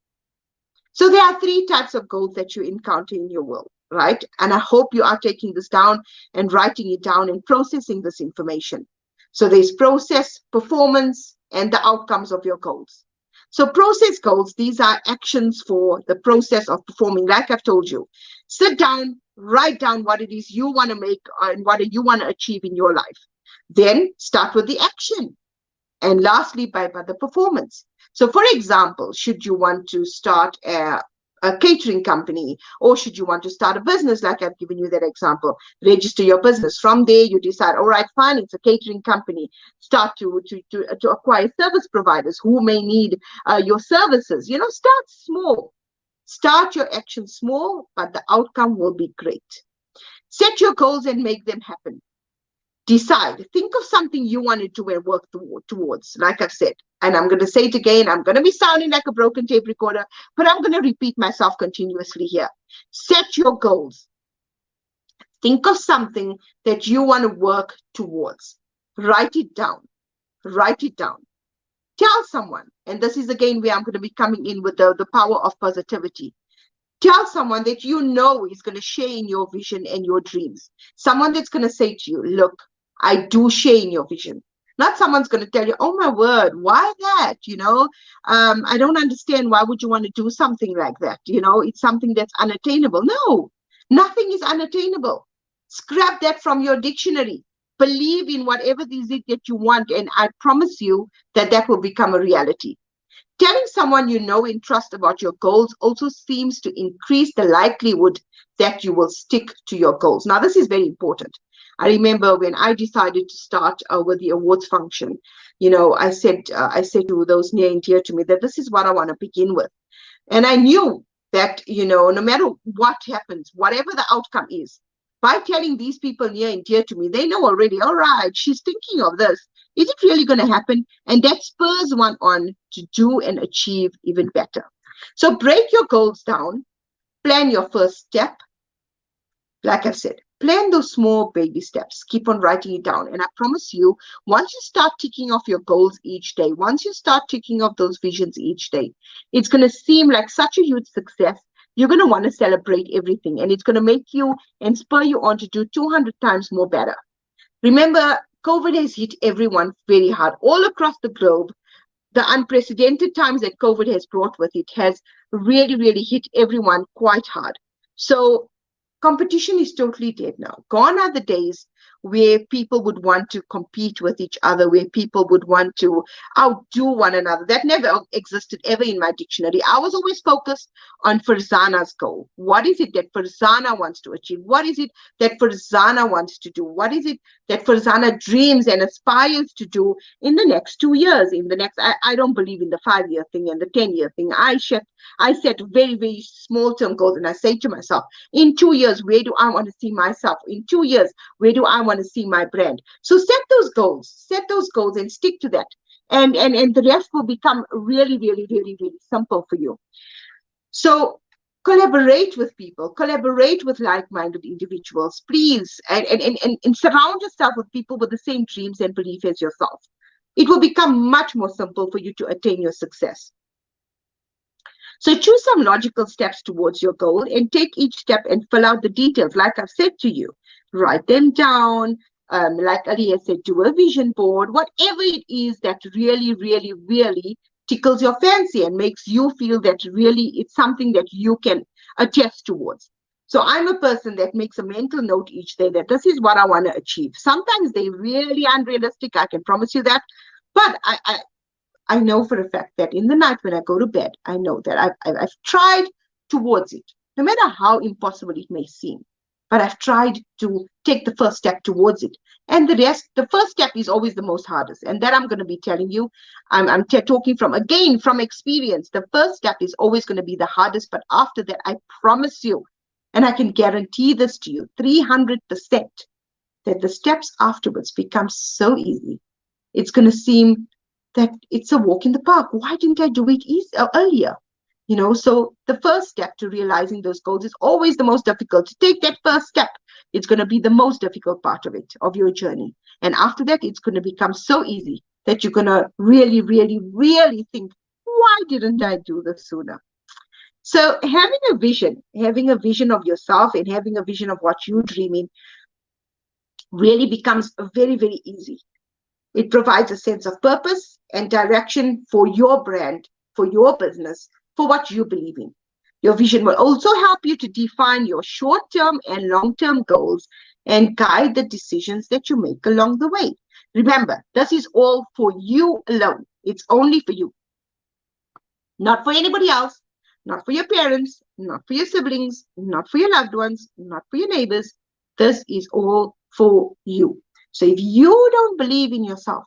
So there are 3 types of goals that you encounter in your world, right? And I hope you are taking this down and writing it down and processing this information. So there's process, performance, and the outcomes of your goals. So process goals, these are actions for the process of performing. Like I've told you, sit down, write down what it is you want to make and what you want to achieve in your life. Then start with the action. And lastly, by the performance. So for example, should you want to start a catering company, or should you want to start a business, like I've given you that example, register your business. From there, you decide, all right, fine, it's a catering company. Start to acquire service providers who may need your services. Start small. Start your action small, but the outcome will be great. Set your goals and make them happen. Decide, think of something you want to do and work towards, like I've said. And I'm going to say it again. I'm going to be sounding like a broken tape recorder, but I'm going to repeat myself continuously here. Set your goals. Think of something that you want to work towards. Write it down. Write it down. Tell someone, and this is again where I'm going to be coming in with the power of positivity. Tell someone that you know is going to share in your vision and your dreams. Someone that's going to say to you, look, I do share in your vision. Not someone's going to tell you, oh my word, why that? I don't understand. Why would you want to do something like that? It's something that's unattainable. No, nothing is unattainable. Scrap that from your dictionary. Believe in whatever it is that you want, and I promise you that will become a reality. Telling someone you know and trust about your goals also seems to increase the likelihood that you will stick to your goals. Now, this is very important. I remember when I decided to start with the awards function, I said to those near and dear to me that this is what I want to begin with. And I knew that, no matter what happens, whatever the outcome is, by telling these people near and dear to me, they know already, all right, she's thinking of this. Is it really going to happen? And that spurs one on to do and achieve even better. So break your goals down, plan your first step. Like I've said, plan those small baby steps. Keep on writing it down. And I promise you, once you start ticking off your goals each day, once you start ticking off those visions each day, it's going to seem like such a huge success. You're going to want to celebrate everything. And it's going to make you and spur you on to do 200 times more better. Remember, COVID has hit everyone very hard all across the globe. The unprecedented times that COVID has brought with it has really, really hit everyone quite hard. So competition is totally dead now. Gone are the days where people would want to compete with each other, where people would want to outdo one another. That never existed ever in my dictionary. I was always focused on Farzana's goal. What is it that Farzana wants to achieve? What is it that Farzana wants to do? What is it that Farzana dreams and aspires to do in the next 2 years? In the next, I don't believe in the 5-year thing and the 10-year thing. I set very, very small term goals, and I say to myself, in 2 years, where do I want to see myself? In 2 years, where do I want to see my brand? So set those goals and stick to that. And the rest will become really, really, really, really simple for you. So collaborate with people, collaborate with like-minded individuals, please, and surround yourself with people with the same dreams and belief as yourself. It will become much more simple for you to attain your success. So choose some logical steps towards your goal and take each step and fill out the details. Like I've said to you, write them down. Like Ali said, do a vision board, whatever it is that really, really, really tickles your fancy and makes you feel that really it's something that you can attest towards. So I'm a person that makes a mental note each day that this is what I want to achieve. Sometimes they're really unrealistic, I can promise you that. But I know for a fact that in the night when I go to bed, I know that I've tried towards it, no matter how impossible it may seem. but I've tried to take the first step towards it. And the rest, the first step is always the most hardest. And that I'm going to be telling you, I'm talking from experience. The first step is always going to be the hardest. But after that, I promise you, and I can guarantee this to you, 300%, that the steps afterwards become so easy. It's going to seem that it's a walk in the park. Why didn't I do it earlier? You know, so the first step to realizing those goals is always the most difficult. To take that first step, it's going to be the most difficult part of it, of your journey. And after that, it's going to become so easy that you're going to really, really, really think, why didn't I do this sooner? So having a vision of yourself and having a vision of what you're dreaming really becomes very, very easy. It provides a sense of purpose and direction for your brand, for your business, for what you believe in. Your vision will also help you to define your short-term and long-term goals and guide the decisions that you make along the way. Remember, this is all for you alone. It's only for you. Not for anybody else, not for your parents, not for your siblings, not for your loved ones, not for your neighbors. This is all for you. So if you don't believe in yourself,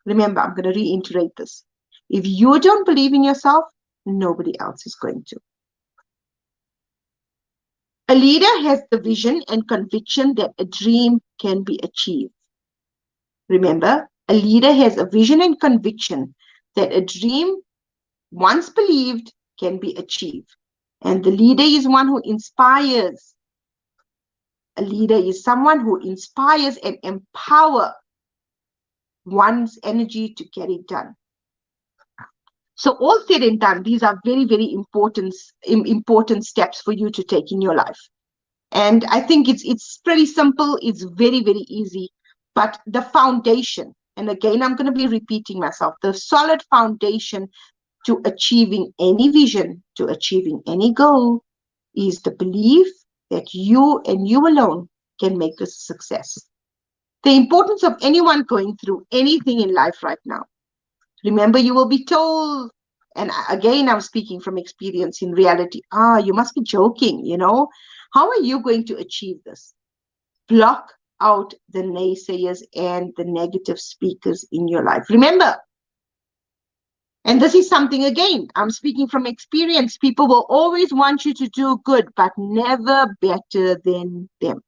remember, I'm going to reiterate this. If you don't believe in yourself, nobody else is going to. A leader has the vision and conviction that a dream can be achieved. Remember, a leader has a vision and conviction that a dream, once believed, can be achieved. And the leader is one who inspires. A leader is someone who inspires and empowers one's energy to get it done. So all said and done, these are very, very important steps for you to take in your life. And I think it's pretty simple. It's very, very easy. But the foundation, and again, I'm going to be repeating myself, the solid foundation to achieving any vision, to achieving any goal, is the belief that you and you alone can make this a success. The importance of anyone going through anything in life right now. Remember, you will be told, and again, I'm speaking from experience, in reality, you must be joking, you know. How are you going to achieve this? Block out the naysayers and the negative speakers in your life. Remember, and this is something, again, I'm speaking from experience, people will always want you to do good, but never better than them.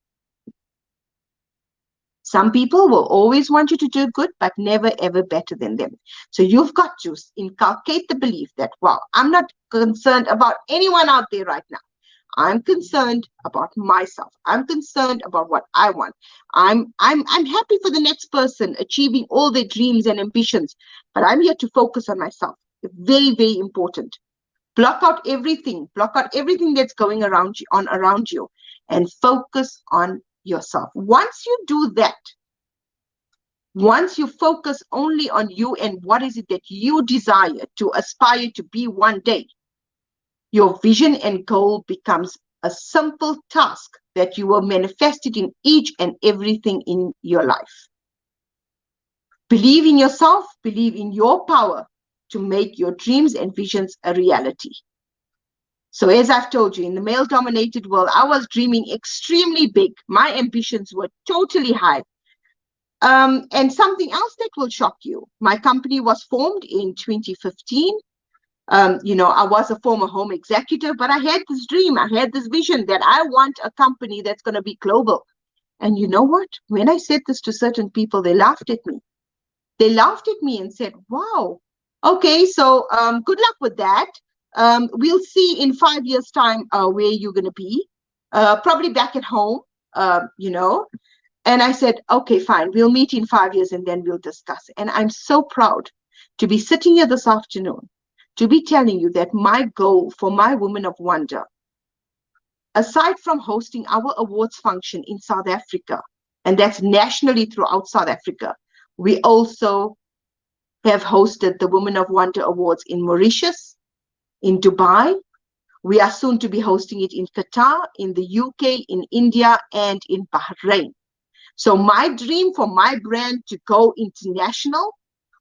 Some people will always want you to do good, but never ever better than them. So you've got to inculcate the belief that, wow, I'm not concerned about anyone out there right now. I'm concerned about myself. I'm concerned about what I want. I'm happy for the next person achieving all their dreams and ambitions, but I'm here to focus on myself. Very, very important. Block out everything that's going around you and focus on yourself. Once you do that, once you focus only on you and what is it that you desire to aspire to be one day, your vision and goal becomes a simple task that you will manifest it in each and everything in your life. Believe in yourself, believe in your power to make your dreams and visions a reality. So as I've told you, in the male-dominated world, I was dreaming extremely big. My ambitions were totally high. And something else that will shock you, my company was formed in 2015. You know, I was a former home executive, but I had this dream, I had this vision that I want a company that's going to be global. And you know what? When I said this to certain people, they laughed at me. They laughed at me and said, wow, okay, so good luck with that. We'll see in 5 years' time where you're going to be, probably back at home, you know. And I said, okay, fine, we'll meet in 5 years and then we'll discuss. And I'm so proud to be sitting here this afternoon to be telling you that my goal for my Women of Wonder, aside from hosting our awards function in South Africa, and that's nationally throughout South Africa, we also have hosted the Women of Wonder Awards in Mauritius, in Dubai. We are soon to be hosting it in Qatar, in the UK, in India, and in Bahrain. So my dream for my brand to go international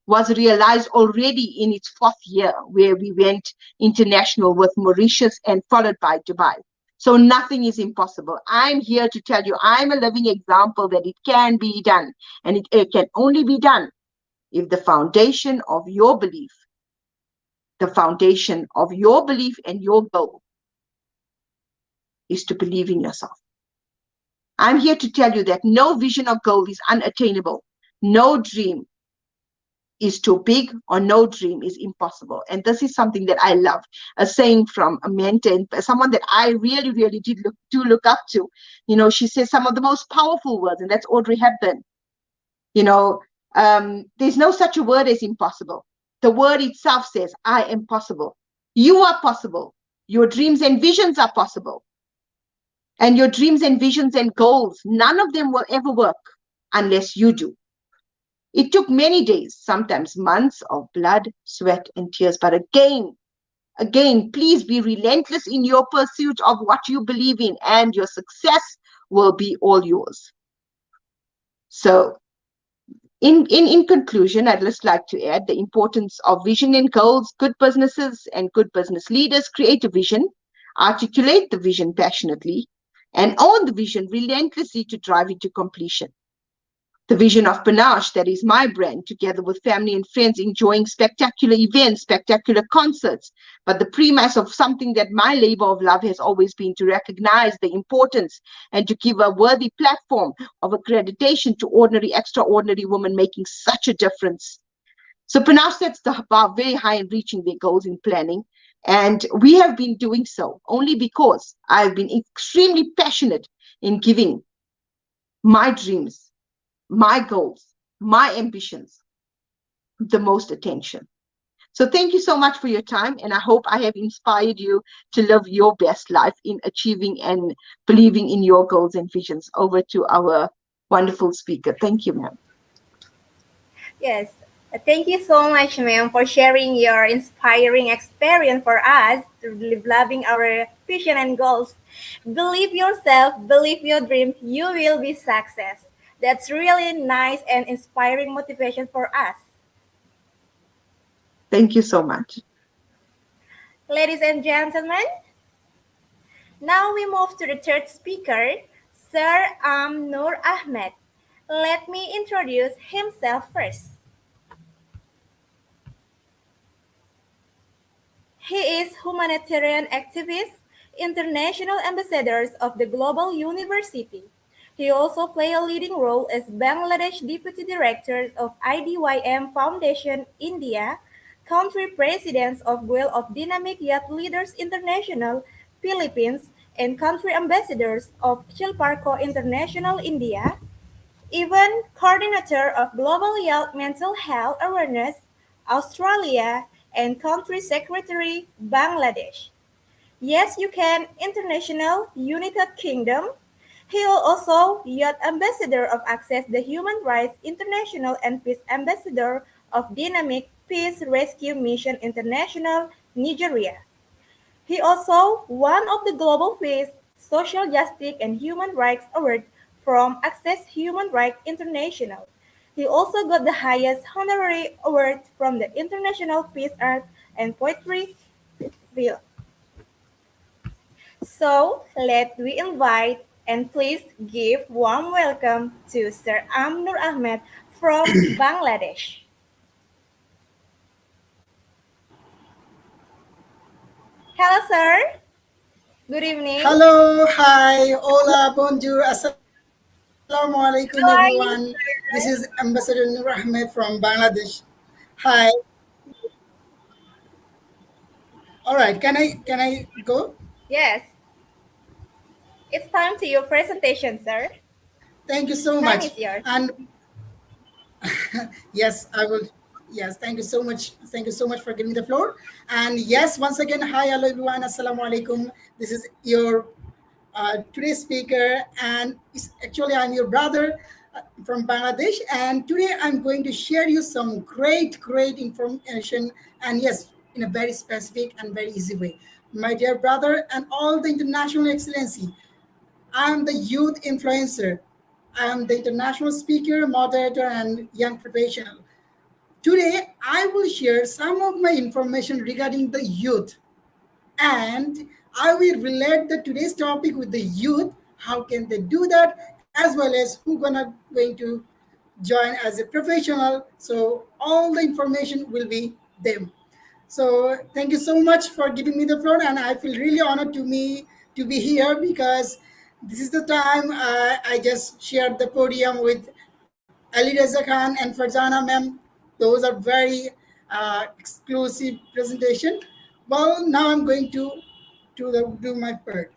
was realized already in its 4th year, where we went international with Mauritius and followed by Dubai. So nothing is impossible. I'm here to tell you, I'm a living example that it can be done. And it can only be done if the foundation of your belief and your goal is to believe in yourself. I'm here to tell you that no vision or goal is unattainable. No dream is too big, or no dream is impossible. And this is something that I love, a saying from a mentor, someone that I really, really do look up to. You know, she says some of the most powerful words, and that's Audrey Hepburn. You know, there's no such a word as impossible. The word itself says, I am possible. You are possible. Your dreams and visions are possible. And your dreams and visions and goals, none of them will ever work unless you do. It took many days, sometimes months of blood, sweat, and tears. But again, please be relentless in your pursuit of what you believe in, and your success will be all yours. So, in conclusion, I'd just like to add the importance of vision and goals. Good businesses and good business leaders create a vision, articulate the vision passionately, and own the vision relentlessly to drive it to completion. The vision of Panache, that is my brand, together with family and friends, enjoying spectacular events, spectacular concerts. But the premise of something that my labor of love has always been to recognize the importance and to give a worthy platform of accreditation to ordinary, extraordinary women making such a difference. So Panache sets the bar very high in reaching their goals in planning. And we have been doing so only because I've been extremely passionate in giving my dreams, my goals, my ambitions the most attention. So thank you so much for your time, and I hope I have inspired you to live your best life in achieving and believing in your goals and visions. Over to our wonderful speaker. Thank you, ma'am. Yes, thank you so much, ma'am, for sharing your inspiring experience for us to live loving our vision and goals. Believe yourself, believe your dream, you will be success. That's really nice and inspiring motivation for us. Thank you so much. Ladies and gentlemen, now we move to the third speaker, Sir Nur Ahmed. Let me introduce himself first. He is humanitarian activist, international ambassador of the Global University. He also plays a leading role as Bangladesh Deputy Director of IDYM Foundation India, country president of Guild of Dynamic Youth Leaders International Philippines, and country ambassadors of Chilparco International India, even coordinator of Global Youth Mental Health Awareness Australia, and country secretary Bangladesh. Yes, you can International United Kingdom. He is also Youth Ambassador of Access the Human Rights International and Peace Ambassador of Dynamic Peace Rescue Mission International, Nigeria. He also won of the Global Peace, Social Justice and Human Rights Award from Access Human Rights International. He also got the highest honorary award from the International Peace Art and Poetry field. So let we invite and please give warm welcome to Sir Nur Ahmed from Bangladesh. Hello, sir. Good evening. Hello, hi, hola, bonjour, assalamu alaikum, everyone. How are This you, is sir? Ambassador Nur Ahmed from Bangladesh. Hi. All right. Can I go? Yes, it's time to your presentation, sir. Thank you so Time much. is yours. And yes, I will. Yes, thank you so much. Thank you so much for giving me the floor. And yes, once again, hi, hello, everyone. Assalamu alaikum. This is your today's speaker, and actually I'm your brother from Bangladesh. And today I'm going to share you some great information, and yes, in a very specific and very easy way. My dear brother and all the international excellency, I'm the youth influencer. I'm the international speaker, moderator, and young professional. Today, I will share some of my information regarding the youth and I will relate the today's topic with the youth. How can they do that, as well as who going to join as a professional. So all the information will be them. So thank you so much for giving me the floor, and I feel really honored to be here because this is the time I just shared the podium with Ali Reza Khan and Farzana ma'am. Those are very exclusive presentation. Well, now I'm going to do my part.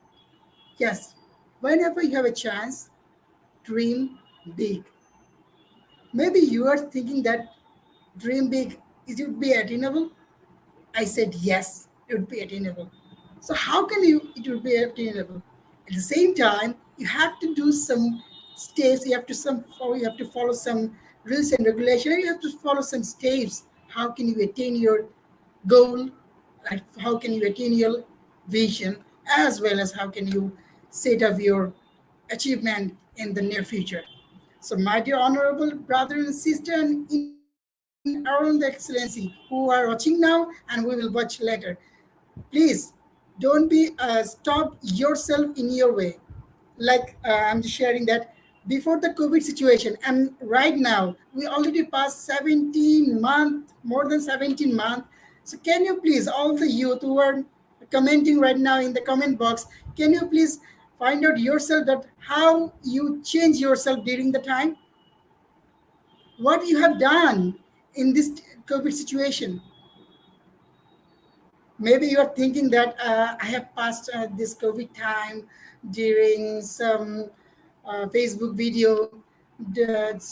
Yes, whenever you have a chance, dream big. Maybe you are thinking that dream big is it be attainable? I said yes, it would be attainable. So how can it would be attainable? At the same time, you have to do some steps. You have to follow some rules and regulations. You have to follow some steps. How can you attain your goal? And how can you attain your vision? As well as how can you set up your achievement in the near future? So, my dear honorable brother and sister, and in around the excellency who are watching now and we will watch later, please don't be stop yourself in your way. Like I'm just sharing that before the COVID situation and right now we already passed 17 months, more than 17 months. So can you please, all the youth who are commenting right now in the comment box, can you please find out yourself that how you change yourself during the time, what you have done in this COVID situation. Maybe you are thinking that I have passed this COVID time during some Facebook video,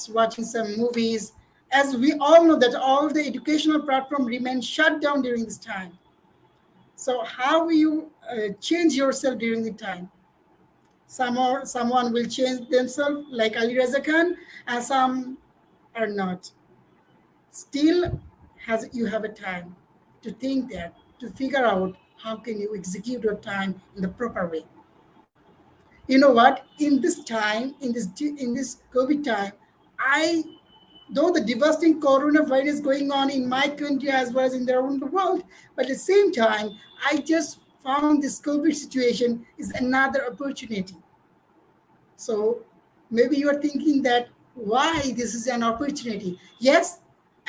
watching some movies. As we all know that all the educational platform remain shut down during this time. So how will you change yourself during the time? Someone will change themselves like Ali Reza Khan, and some are not. Still, has you have a time to think that, to figure out how can you execute your time in the proper way. You know what? In this time, in this COVID time, I though the devastating coronavirus going on in my country as well as in the around the world, but at the same time, I just found this COVID situation is another opportunity. So maybe you are thinking that why this is an opportunity. Yes,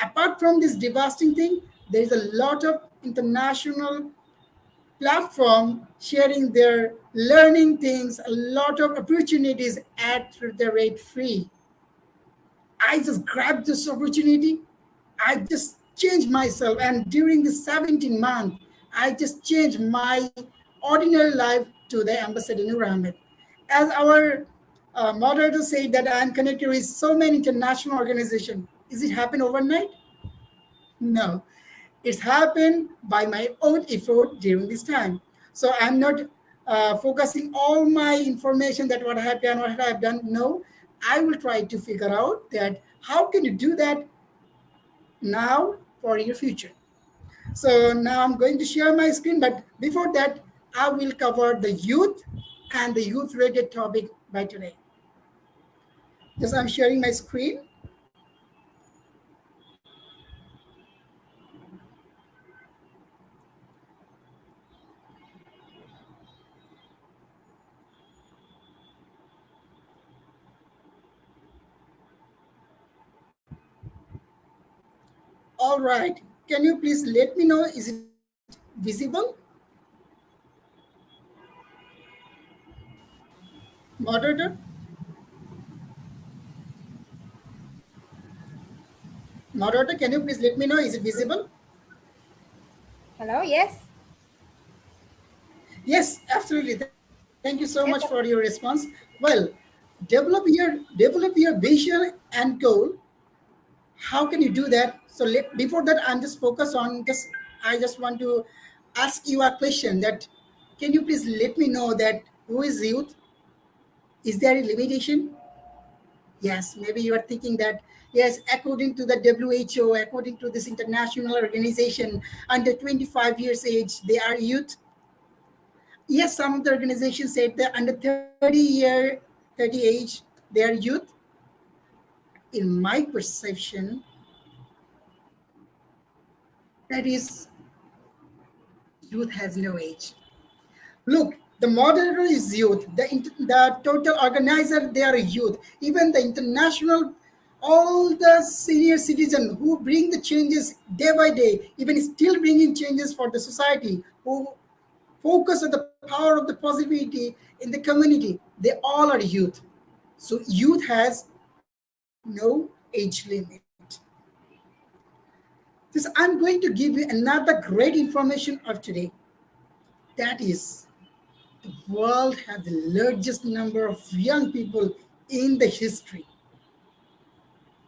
apart from this devastating thing, there is a lot of international platform sharing their learning things, a lot of opportunities at the rate free. I just grabbed this opportunity. I just changed myself. And during this 17 month, I just changed my ordinary life to the Ambassador Nur Ahmed. As our moderator said that I'm connected with so many international organizations. Is it happen overnight? No. It's happened by my own effort during this time. So I'm not focusing all my information that what I've done. No, I will try to figure out that how can you do that now for your future. So now I'm going to share my screen, but before that, I will cover the youth and the youth-related topic by today. Yes, I'm sharing my screen. All right. Can you please let me know, is it visible? Moderator? Moderator, can you please let me know, is it visible? Hello, yes? Yes, absolutely. Thank you so much for your Yes, response. Well, develop your vision and goal. How can you do that? So before that, I'm just focused on just I just want to ask you a question that can you please let me know that who is youth? Is there a limitation? Yes, maybe you are thinking that yes, according to the WHO, according to this international organization, under 25 years age, they are youth. Yes, some of the organizations said that under 30 age, they are youth. In my perception, that is youth has no age. Look, the moderator is youth. The total organizer, they are youth. Even the international, all the senior citizens who bring the changes day by day, even still bringing changes for the society, who focus on the power of the positivity in the community, they all are youth. So youth has no age limit. This I'm going to give you another great information of today. That is, the world has the largest number of young people in the history.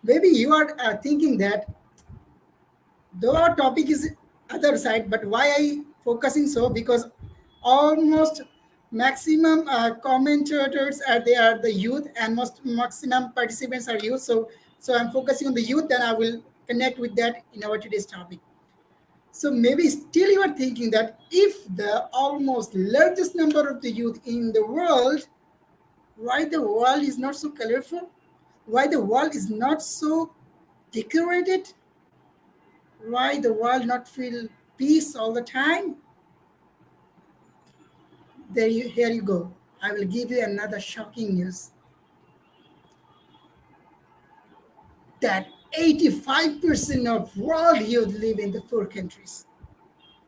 Maybe you are thinking that though our topic is other side, but why I focusing so? Because almost maximum commentators are they are the youth, and most maximum participants are youth. So I'm focusing on the youth. Then I will connect with that in our today's topic. So maybe still you are thinking that if the almost largest number of the youth in the world, why the world is not so colorful? Why the world is not so decorated? Why the world not feel peace all the time? Here you go. I will give you another shocking news that 85% of world youth live in the poor countries.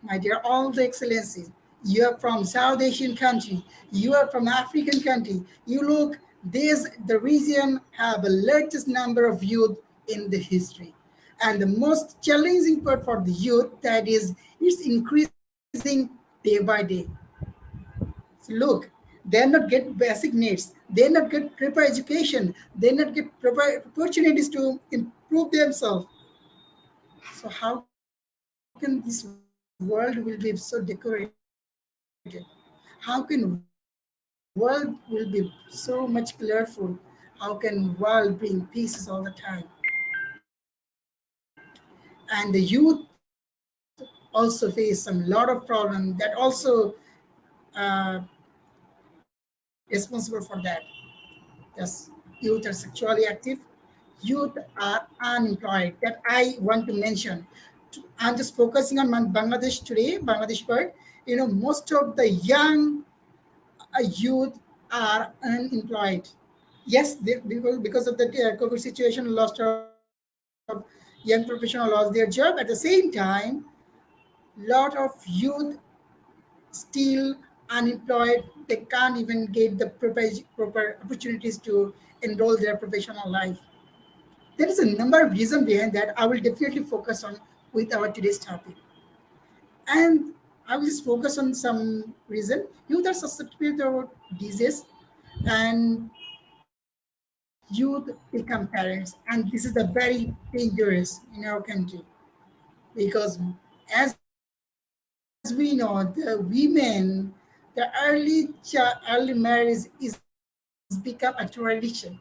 My dear, all the excellencies, you are from South Asian country, you are from African country, you look, the region have the largest number of youth in the history. And the most challenging part for the youth, that is, it's increasing day by day. So look, they not get basic needs, they not get proper education, they not get proper opportunities to improve themselves. So how can this world will be so decorated? How can world will be so much colorful? How can world bring pieces all the time? And the youth also face some lot of problems that also uh, responsible for that. Yes, youth are sexually active. Youth are unemployed. That I want to mention. I'm just focusing on Bangladesh today, Bangladesh part. Most of the young youth are unemployed. Yes, because of the COVID situation, lots of young professionals lost their job. At the same time, lot of youth still unemployed. They can't even get the proper opportunities to enroll their professional life. There is a number of reasons behind that. I will definitely focus on with our today's topic. And I will just focus on some reason. Youth are susceptible to disease, and youth become parents. And this is a very dangerous in our country because, as we know, the women, the early marriage is become a tradition.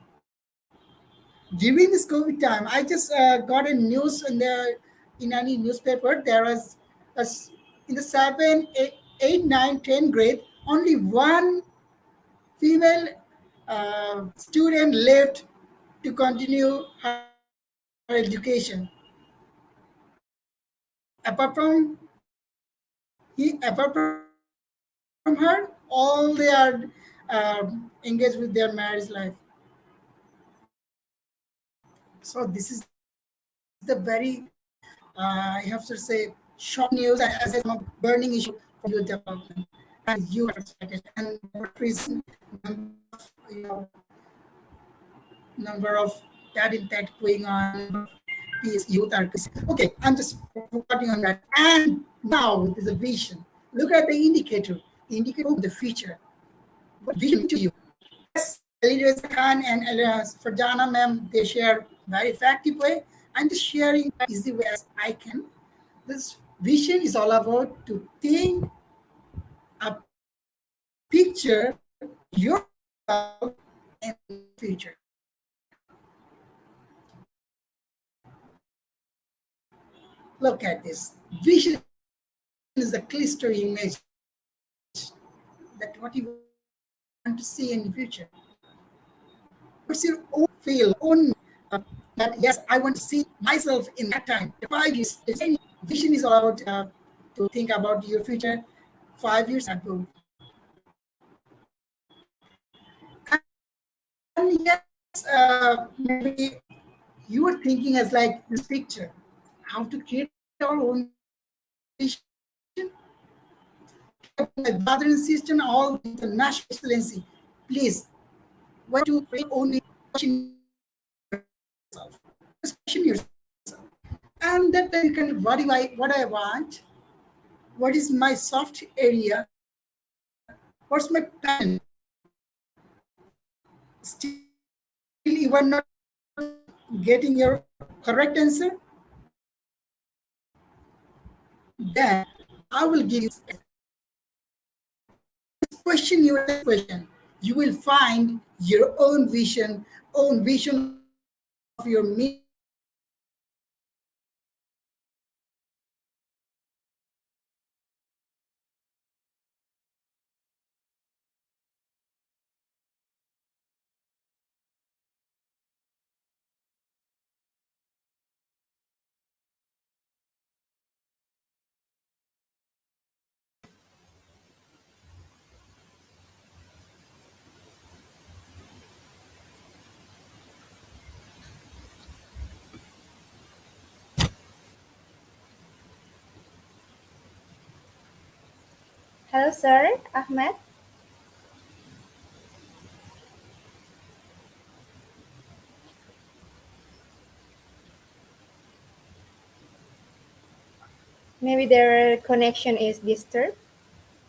During this COVID time, I just got a news in any newspaper. There was in the 7, 8, 9, 10 grade, only one female student left to continue her education. Apart from her, all they are engaged with their marriage life. So this is the very, I have to say, shocking news, and as I said, some of burning issue for youth development. And you are frustrated, and for what reason? Number of bad impact going on, number of peace youth are. Okay, I'm just focusing on that. And now there's a vision. Look at the indicator. The indicator of the future. What vision to you? Yes, Ali Reza Khan and Fardana ma'am, they share very effective way. I'm just sharing easy way as I can. This vision is all about to think a picture yourself in the future. Look at this. Vision is a cluster image that what you want to see in the future. What's your own feel, own that yes, I want to see myself in that time. 5 years. Vision is all about to think about your future 5 years ago. And yes, maybe you were thinking as like this picture, how to create our own vision. Hey, my brother and sister, all the international excellency, please, when you create your own vision, question yourself. Just question yourself. And that time you can, what I want, what is my soft area, what's my passion. Still you are not getting your correct answer, then I will give you just question yourself question. You will find your own vision of your meaningful life. Hello, sir. Ahmed. Maybe their connection is disturbed.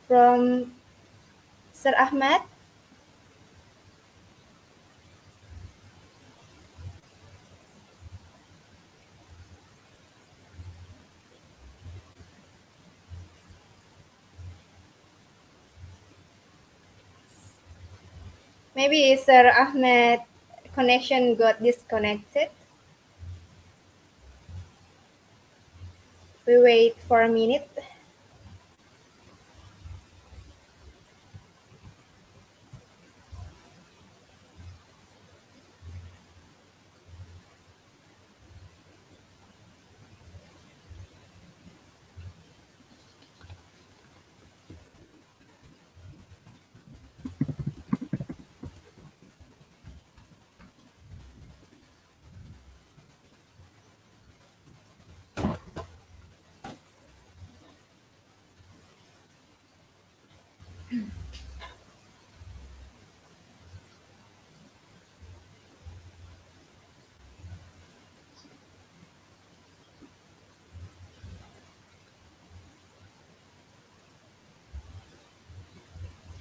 From Sir Ahmed. Maybe Sir Ahmed connection got disconnected. We wait for a minute.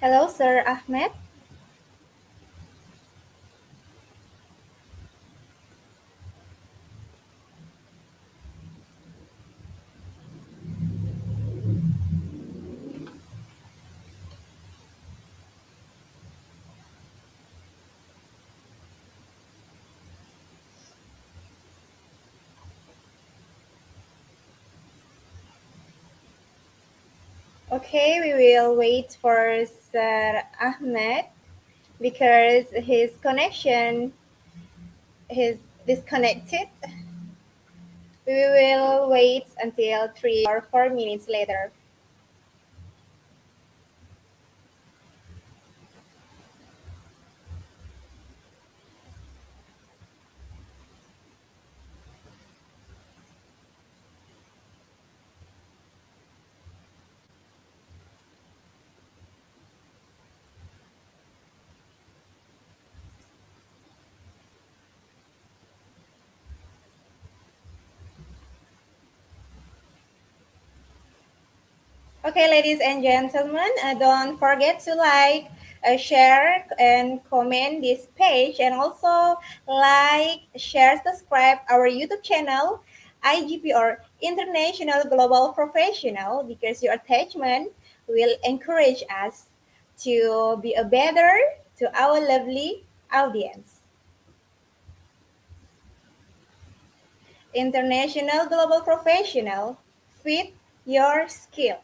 Hello, Sir Ahmed. Okay, we will wait for Sir Ahmed because his connection is disconnected. We will wait until 3 or 4 minutes later. Okay, ladies and gentlemen, don't forget to like, share, and comment this page, and also like, share, subscribe our YouTube channel, IGP or International Global Professional, because your attachment will encourage us to be a better to our lovely audience. International Global Professional, fit your skills.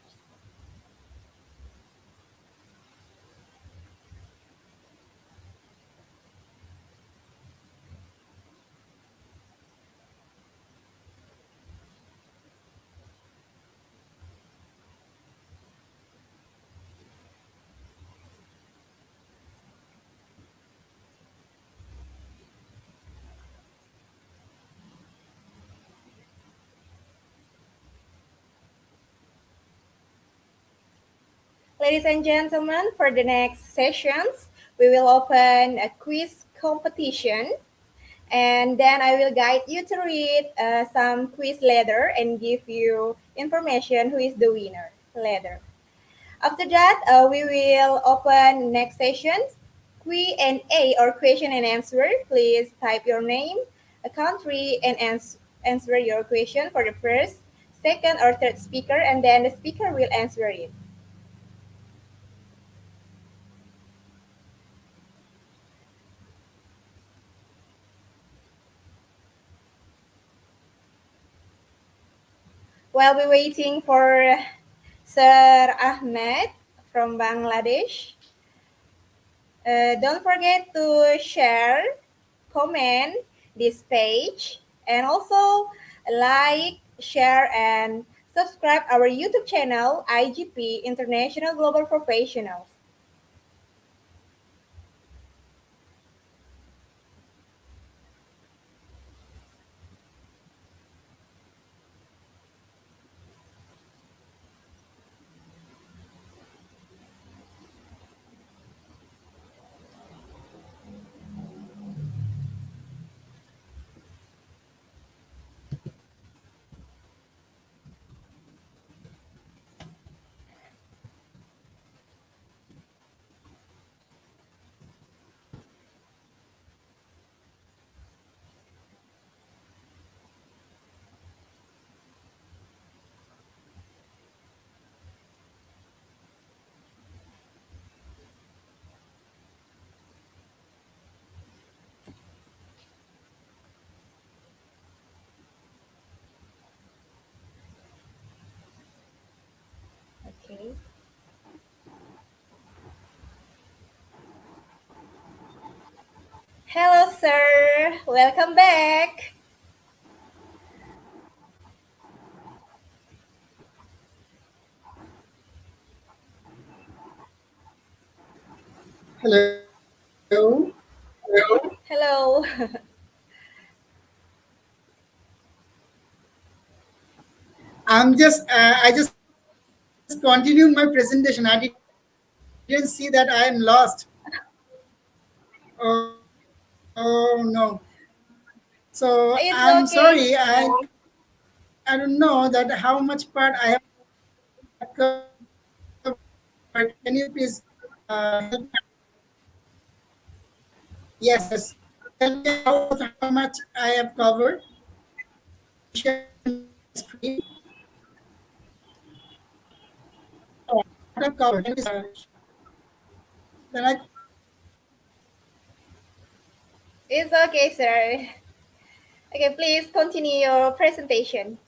Ladies and gentlemen, for the next sessions, we will open a quiz competition, and then I will guide you to read some quiz letter and give you information who is the winner later. After that, we will open next sessions, Q&A or question and answer. Please type your name, a country, and answer your question for the first, second, or third speaker, and then the speaker will answer it. While we're waiting for Sir Ahmed from Bangladesh, don't forget to share, comment this page, and also like, share, and subscribe our YouTube channel, IGP International Global Professionals. Okay. Hello, sir. Welcome back. Hello. Hello. I just continued my presentation. I didn't see that I am lost. Oh no. So I'm sorry. It's I okay. I don't know that how much part I have covered. Can you please help me out? Yes. Can you help me out how much I have covered? Can you share my screen? What I've covered. Can you please then I It's okay, sir. Okay, please continue your presentation.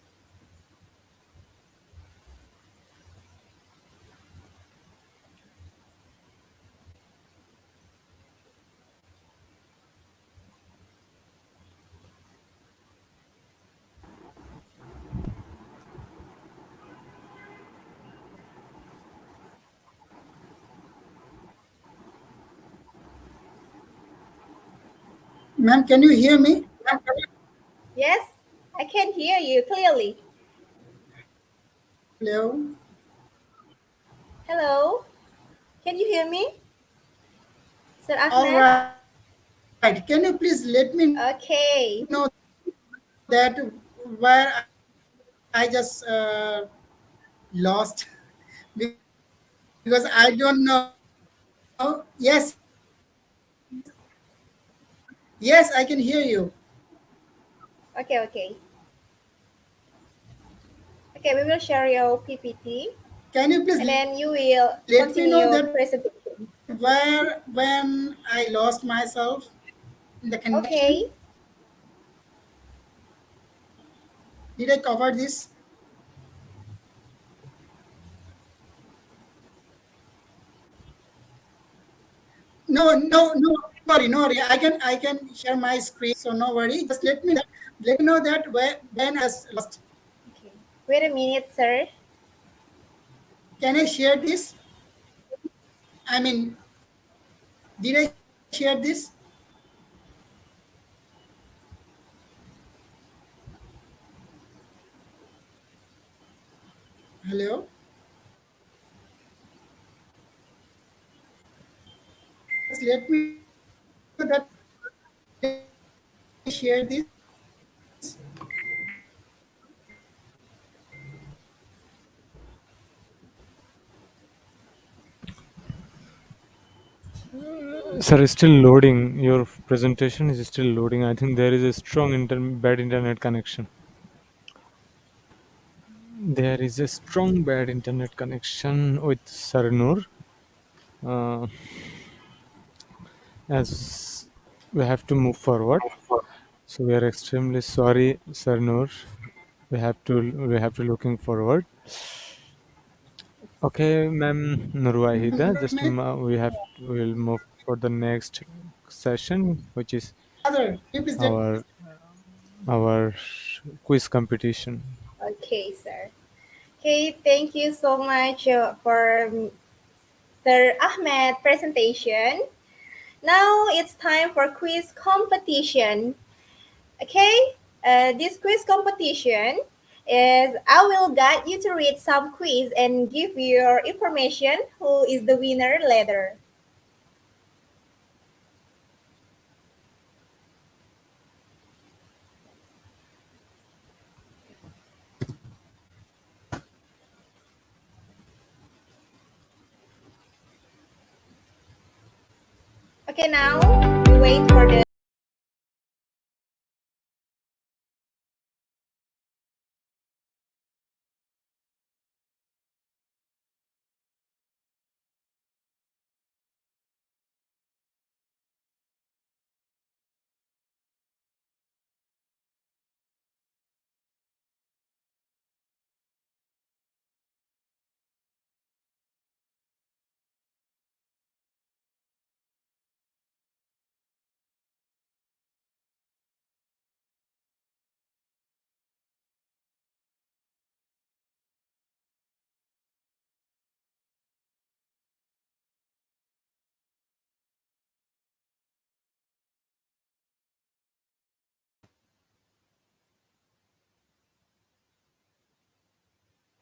ma'am, can you hear me? Yes, I can hear you clearly. Hello. Hello. Can you hear me, Sir All Ahmed? right. Can you please let me know Okay. that where I just lost because I don't know. Yes, yes, I can hear you. Okay, okay. Okay, we will share your PPT Can you please and let then me you know that will continue your presentation. where when I lost myself in the connection? Okay. Did I cover this? No. No worry. I can share my screen. So no worry. Just let me know that when I just lost. Okay. Wait a minute, sir. Can I share this? I mean, did I share this? Hello. let me know that can I share this. Sir, is still loading. Your presentation is still loading. I think there is a strong bad internet connection. There is a strong bad internet connection with Sir Noor. Uh, as we have to move forward, so we are extremely sorry, Sir Noor. We have to looking forward. Okay, ma'am Nurwahida, just we'll move for the next session, which is Father, can you please our our quiz competition. Okay, sir. Okay, thank you so much for Sir Ahmed presentation. Now it's time for quiz competition. Okay, this quiz competition is I will guide you to read some quiz and give your information who is the winner later. Okay, now we wait for the.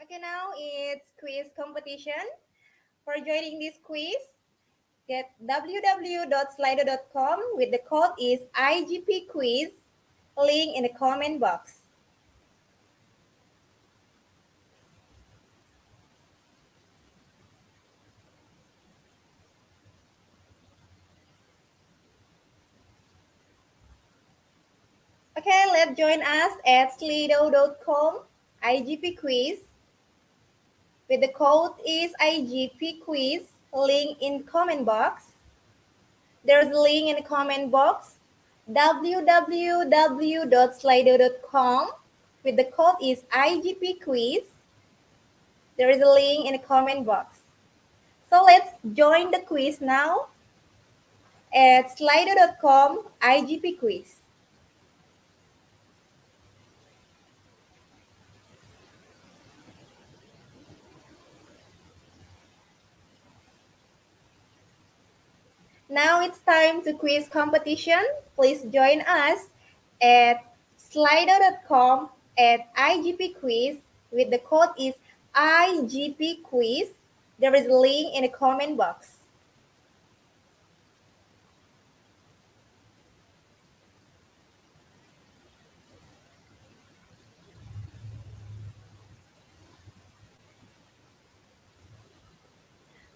Okay, now it's quiz competition. For joining this quiz, get www.slido.com with the code is IGP quiz. Link in the comment box. Okay, let's join us at slido.com IGP quiz with the code is IGP quiz. Link in comment box. There's a link in the comment box www.slido.com with the code is IGP quiz. There is a link in the comment box. So let's join the quiz now at slido.com IGP quiz. Now it's time to quiz competition. Please join us at slido.com at IGP quiz with the code is IGP quiz. There is a link in the comment box.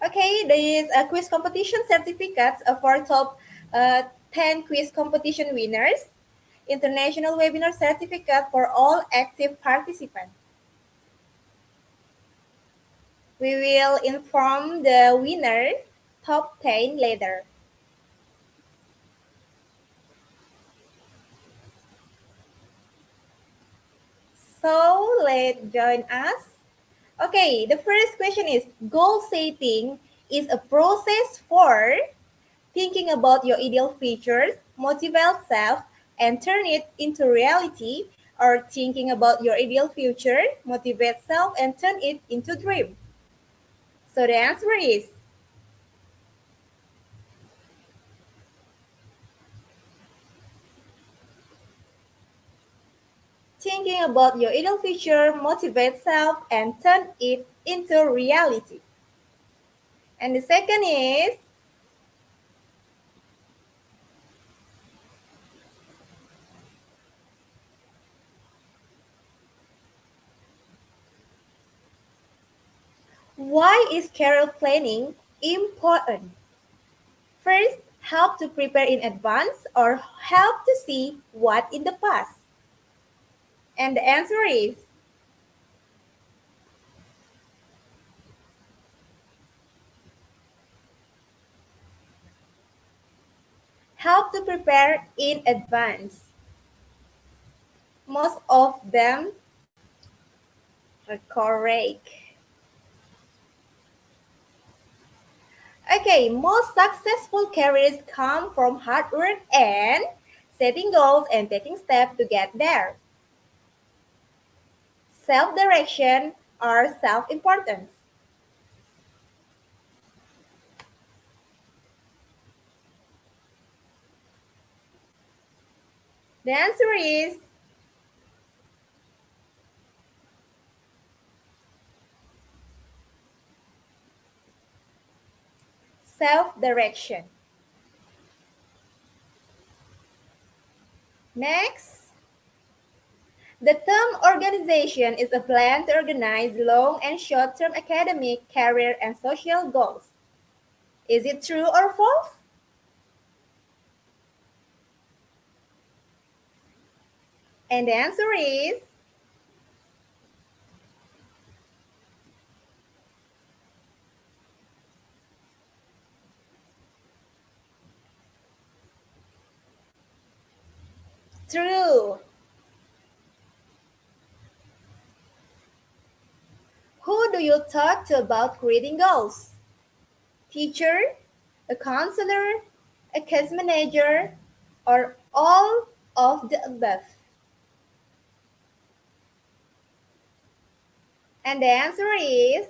Okay, there is a quiz competition certificates for top 10 quiz competition winners. International webinar certificate for all active participants. We will inform the winner top 10 later. So let's join us. Okay, the first question is goal setting is a process for thinking about your ideal features, motivate self, and turn it into reality, or thinking about your ideal future, motivate self, and turn it into dream. So the answer is thinking about your ideal future, motivate self, and turn it into reality. And the second is Why is career planning important? First, help to prepare in advance or help to see what in the past? And the answer is help to prepare in advance. Most of them are correct. Okay, most successful careers come from hard work and setting goals and taking steps to get there. Self-direction or self-importance. The answer is self-direction. Next, the term organization is a plan to organize long and short-term academic, career, and social goals. Is it true or false? And the answer is true. Who do you talk to about creating goals? Teacher, a counselor, a case manager, or all of the above? And the answer is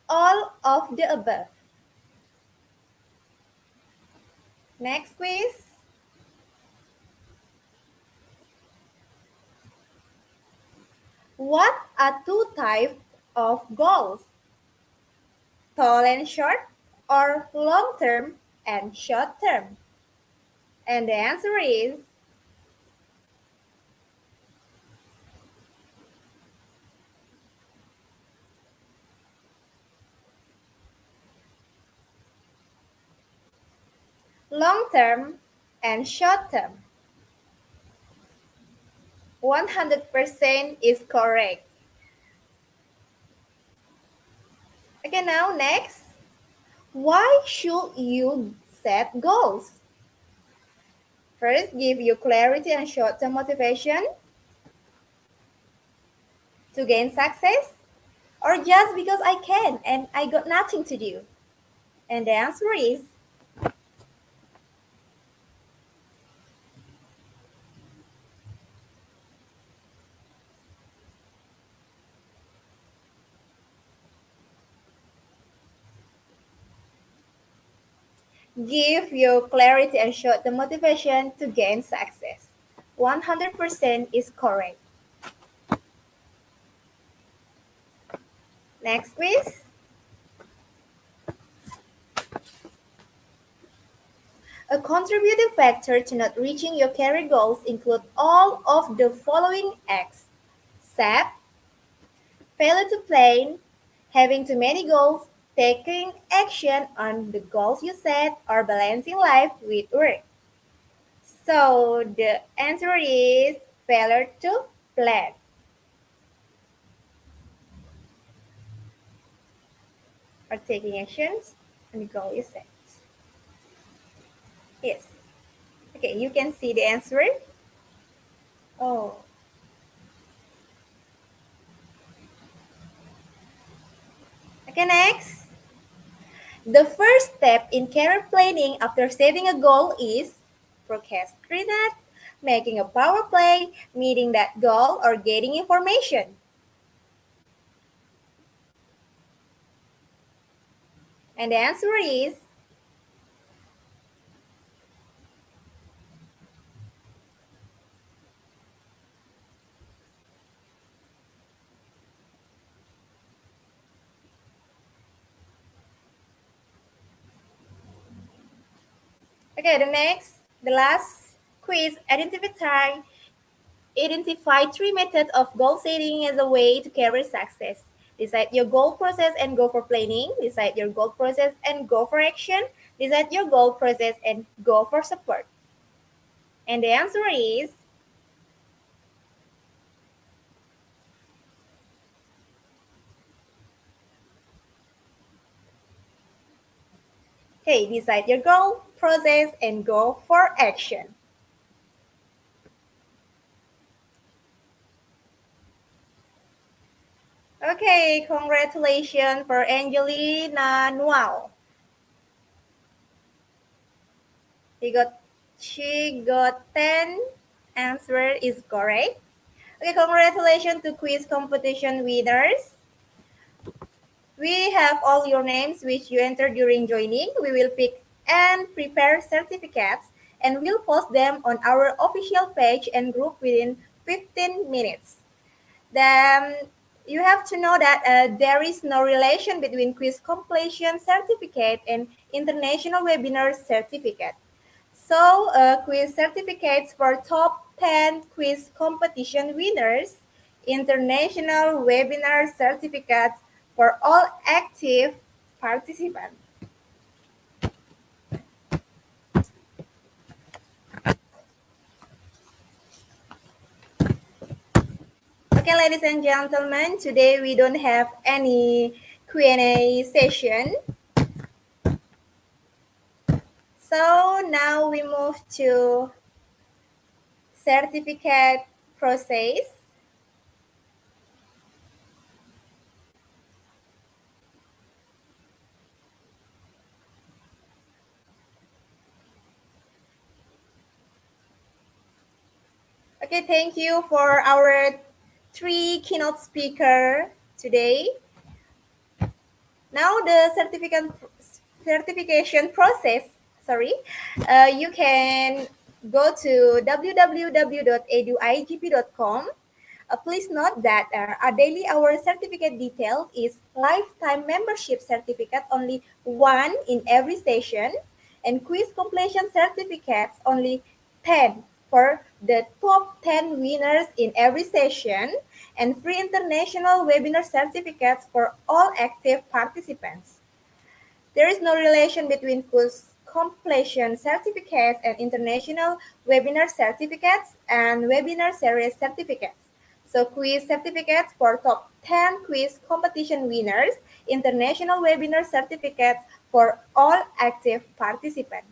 all of the above. Next quiz. What are two types of goals? Tall and short, or long term and short term? And the answer is long term and short term. 100% is correct. Okay, now next. Why should you set goals? First, give you clarity and short-term motivation to gain success, or just because I can and I got nothing to do? And the answer is give you clarity and short-term motivation to gain success. 100% is correct. Next quiz. A contributing factor to not reaching your career goals include all of the following X: SAP, failure to plan, having too many goals, taking action on the goals you set, or balancing life with work. So the answer is failure to plan or taking actions on the goal you set. Yes. Okay, you can see the answer. Oh, okay, next. The first step in career planning after setting a goal is procrastinate, making a power play, meeting that goal, or getting information. And the answer is Okay, the last quiz, identify three methods of goal setting as a way to carry success. Decide your goal process and go for planning. Decide your goal process and go for action. Decide your goal process and go for support. And the answer is okay, decide your goal, process, and go for action. Okay, congratulations for Angelina Noel. He got she got 10 answer is correct. Okay, congratulations to quiz competition winners. We have all your names which you entered during joining. We will pick and prepare certificates and we'll post them on our official page and group within 15 minutes. Then you have to know that there is no relation between quiz completion certificate and international webinar certificate. So, quiz certificates for top 10 quiz competition winners, international webinar certificates for all active participants. Okay, ladies and gentlemen, today we don't have any Q&A session. So now we move to certificate process. Okay, thank you for our 3 keynote speaker today. Now the certification process, you can go to www.eduigp.com. Please note that a daily hour certificate details is lifetime membership certificate only one in every session and quiz completion certificates only 10 for the top 10 winners in every session and free international webinar certificates for all active participants. There is no relation between quiz completion certificates and international webinar certificates and webinar series certificates. So quiz certificates for top 10 quiz competition winners, international webinar certificates for all active participants.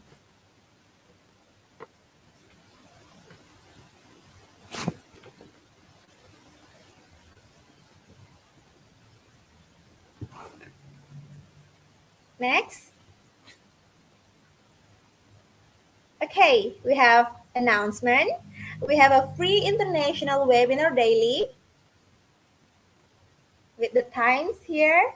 Next. Okay, we have announcement. We have a free international webinar daily with the times here.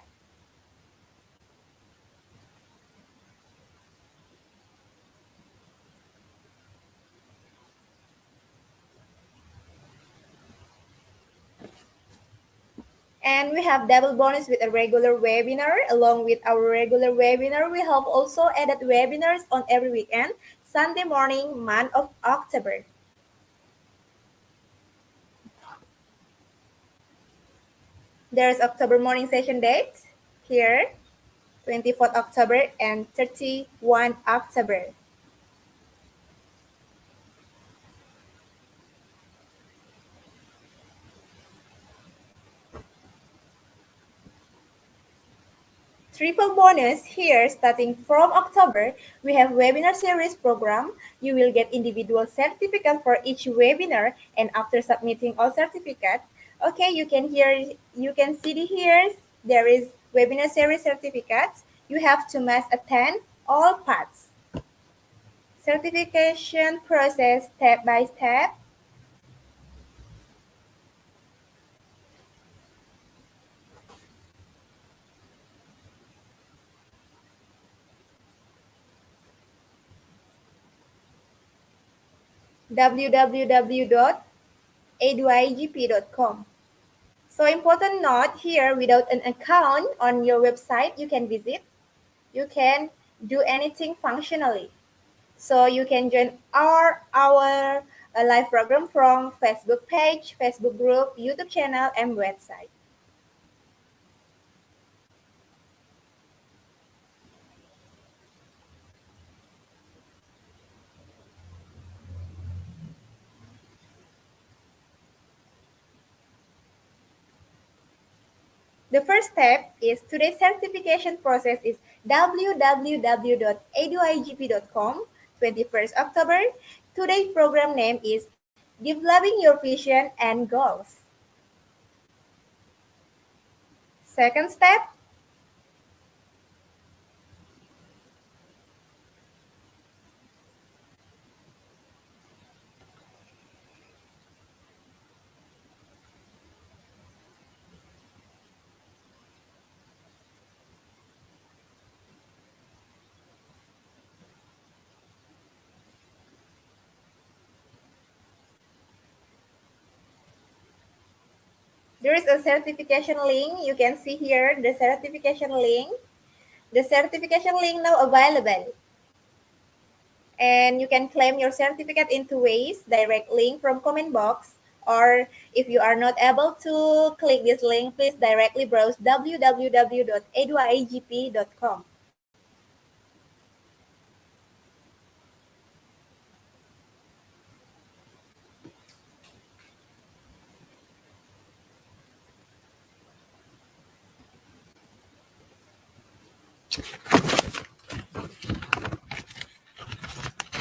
And we have double bonus with a regular webinar. Along with our regular webinar, we have also added webinars on every weekend, Sunday morning, month of October. There's October morning session dates here, 24th October and 31 October. Triple bonus here starting from October, we have webinar series program. You will get individual certificate for each webinar and after submitting all certificate, okay, you can see here there is webinar series certificates. You have to must attend all parts. Certification process step by step. www.eduigp.com. So important note here, without an account on your website, you can visit, you can do anything functionally. So you can join our live program from Facebook page, Facebook group, YouTube channel, and website. The first step is today's certification process is www.eduigp.com, 21st October. Today's program name is Developing Your Vision and Goals. Second step, there is a certification link. You can see here the certification link. The certification link now available. And you can claim your certificate in two ways, direct link from comment box, or if you are not able to click this link, please directly browse www.eduigp.com.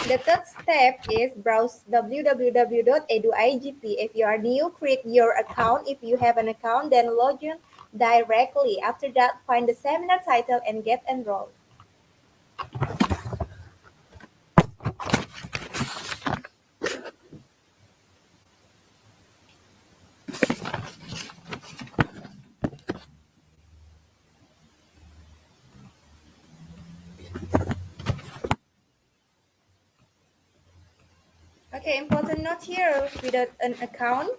The third step is browse www.eduigp. If you are new, create your account. If you have an account, then log in directly. After that, find the seminar title and get enrolled. Okay, important note here, without an account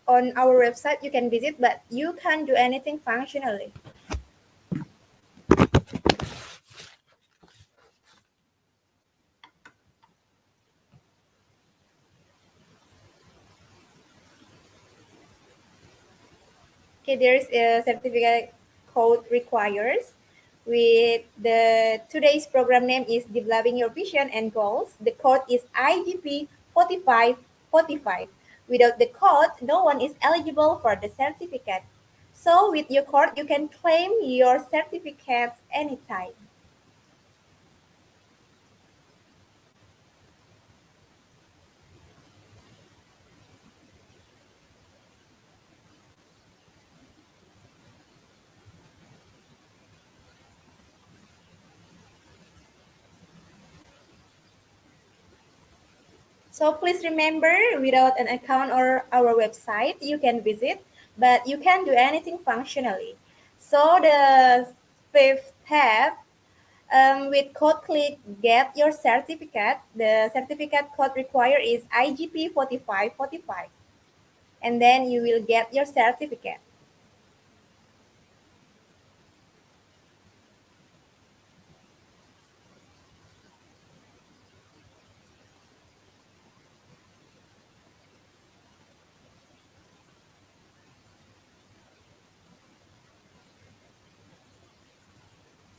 on our website, you can visit, but you can't do anything functionally. Okay, there is a certificate code requires. With the today's program name is Developing Your Vision and Goals. The code is IGP 4545. Without the code, no one is eligible for the certificate. So with your code, you can claim your certificates anytime. So please remember, without an account or our website, you can visit, but you can't do anything functionally. So the fifth step, with code click get your certificate. The certificate code required is IGP 4545, and then you will get your certificate.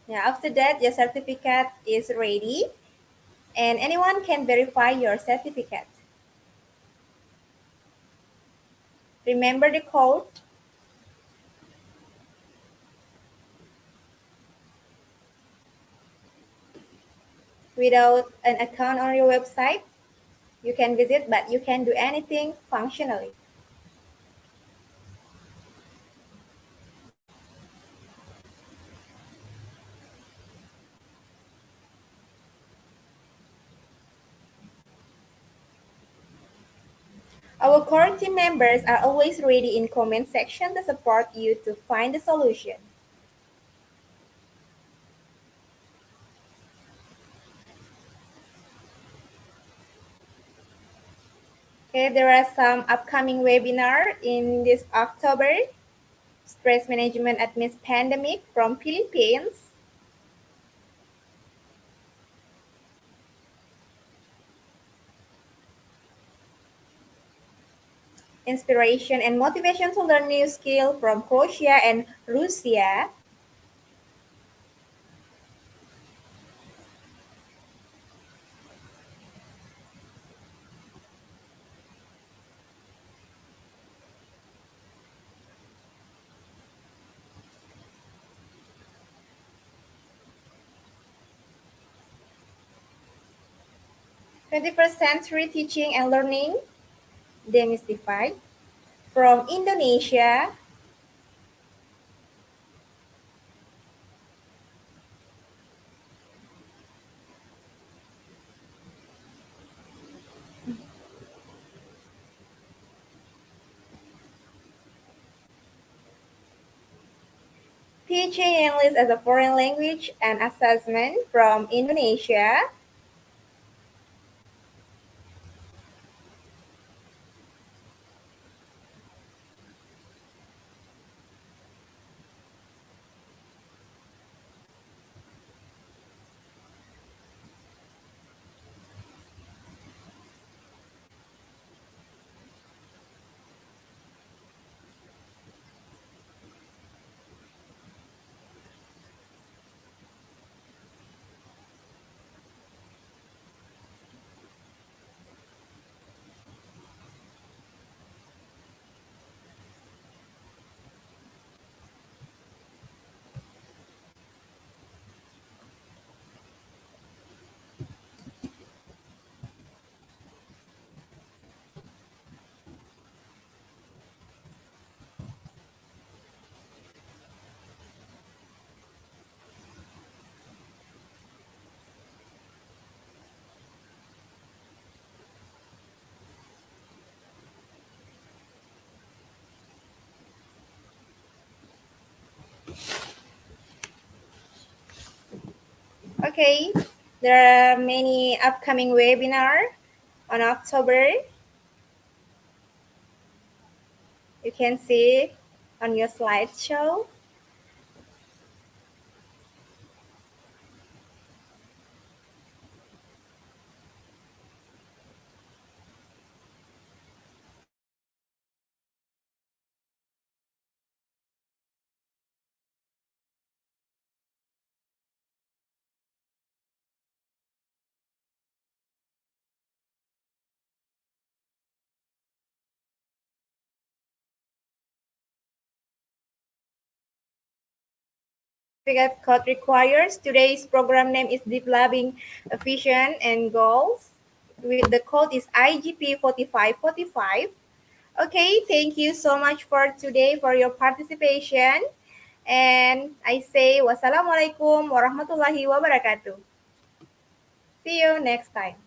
Yeah, after that, your certificate is ready, and anyone can verify your certificate. Remember the code. Without an account on your website, you can visit, but you can't do anything functionally. Our core team members are always ready in comment section to support you to find the solution. Okay, there are some upcoming webinar in this October. Stress management amidst pandemic from Philippines. inspiration and motivation to learn new skill from Croatia and Russia. "21st Century Teaching and Learning Demystified" from Indonesia. Teaching English as a Foreign Language and Assessment from Indonesia. Okay, there are many upcoming webinars on October. You can see on your slideshow. Certificate code requires. Today's program name is Developing a Vision and Goals. With the code is IGP 4545. Okay, thank you so much for today for your participation. And I say wassalamualaikum warahmatullahi wabarakatuh. See you next time.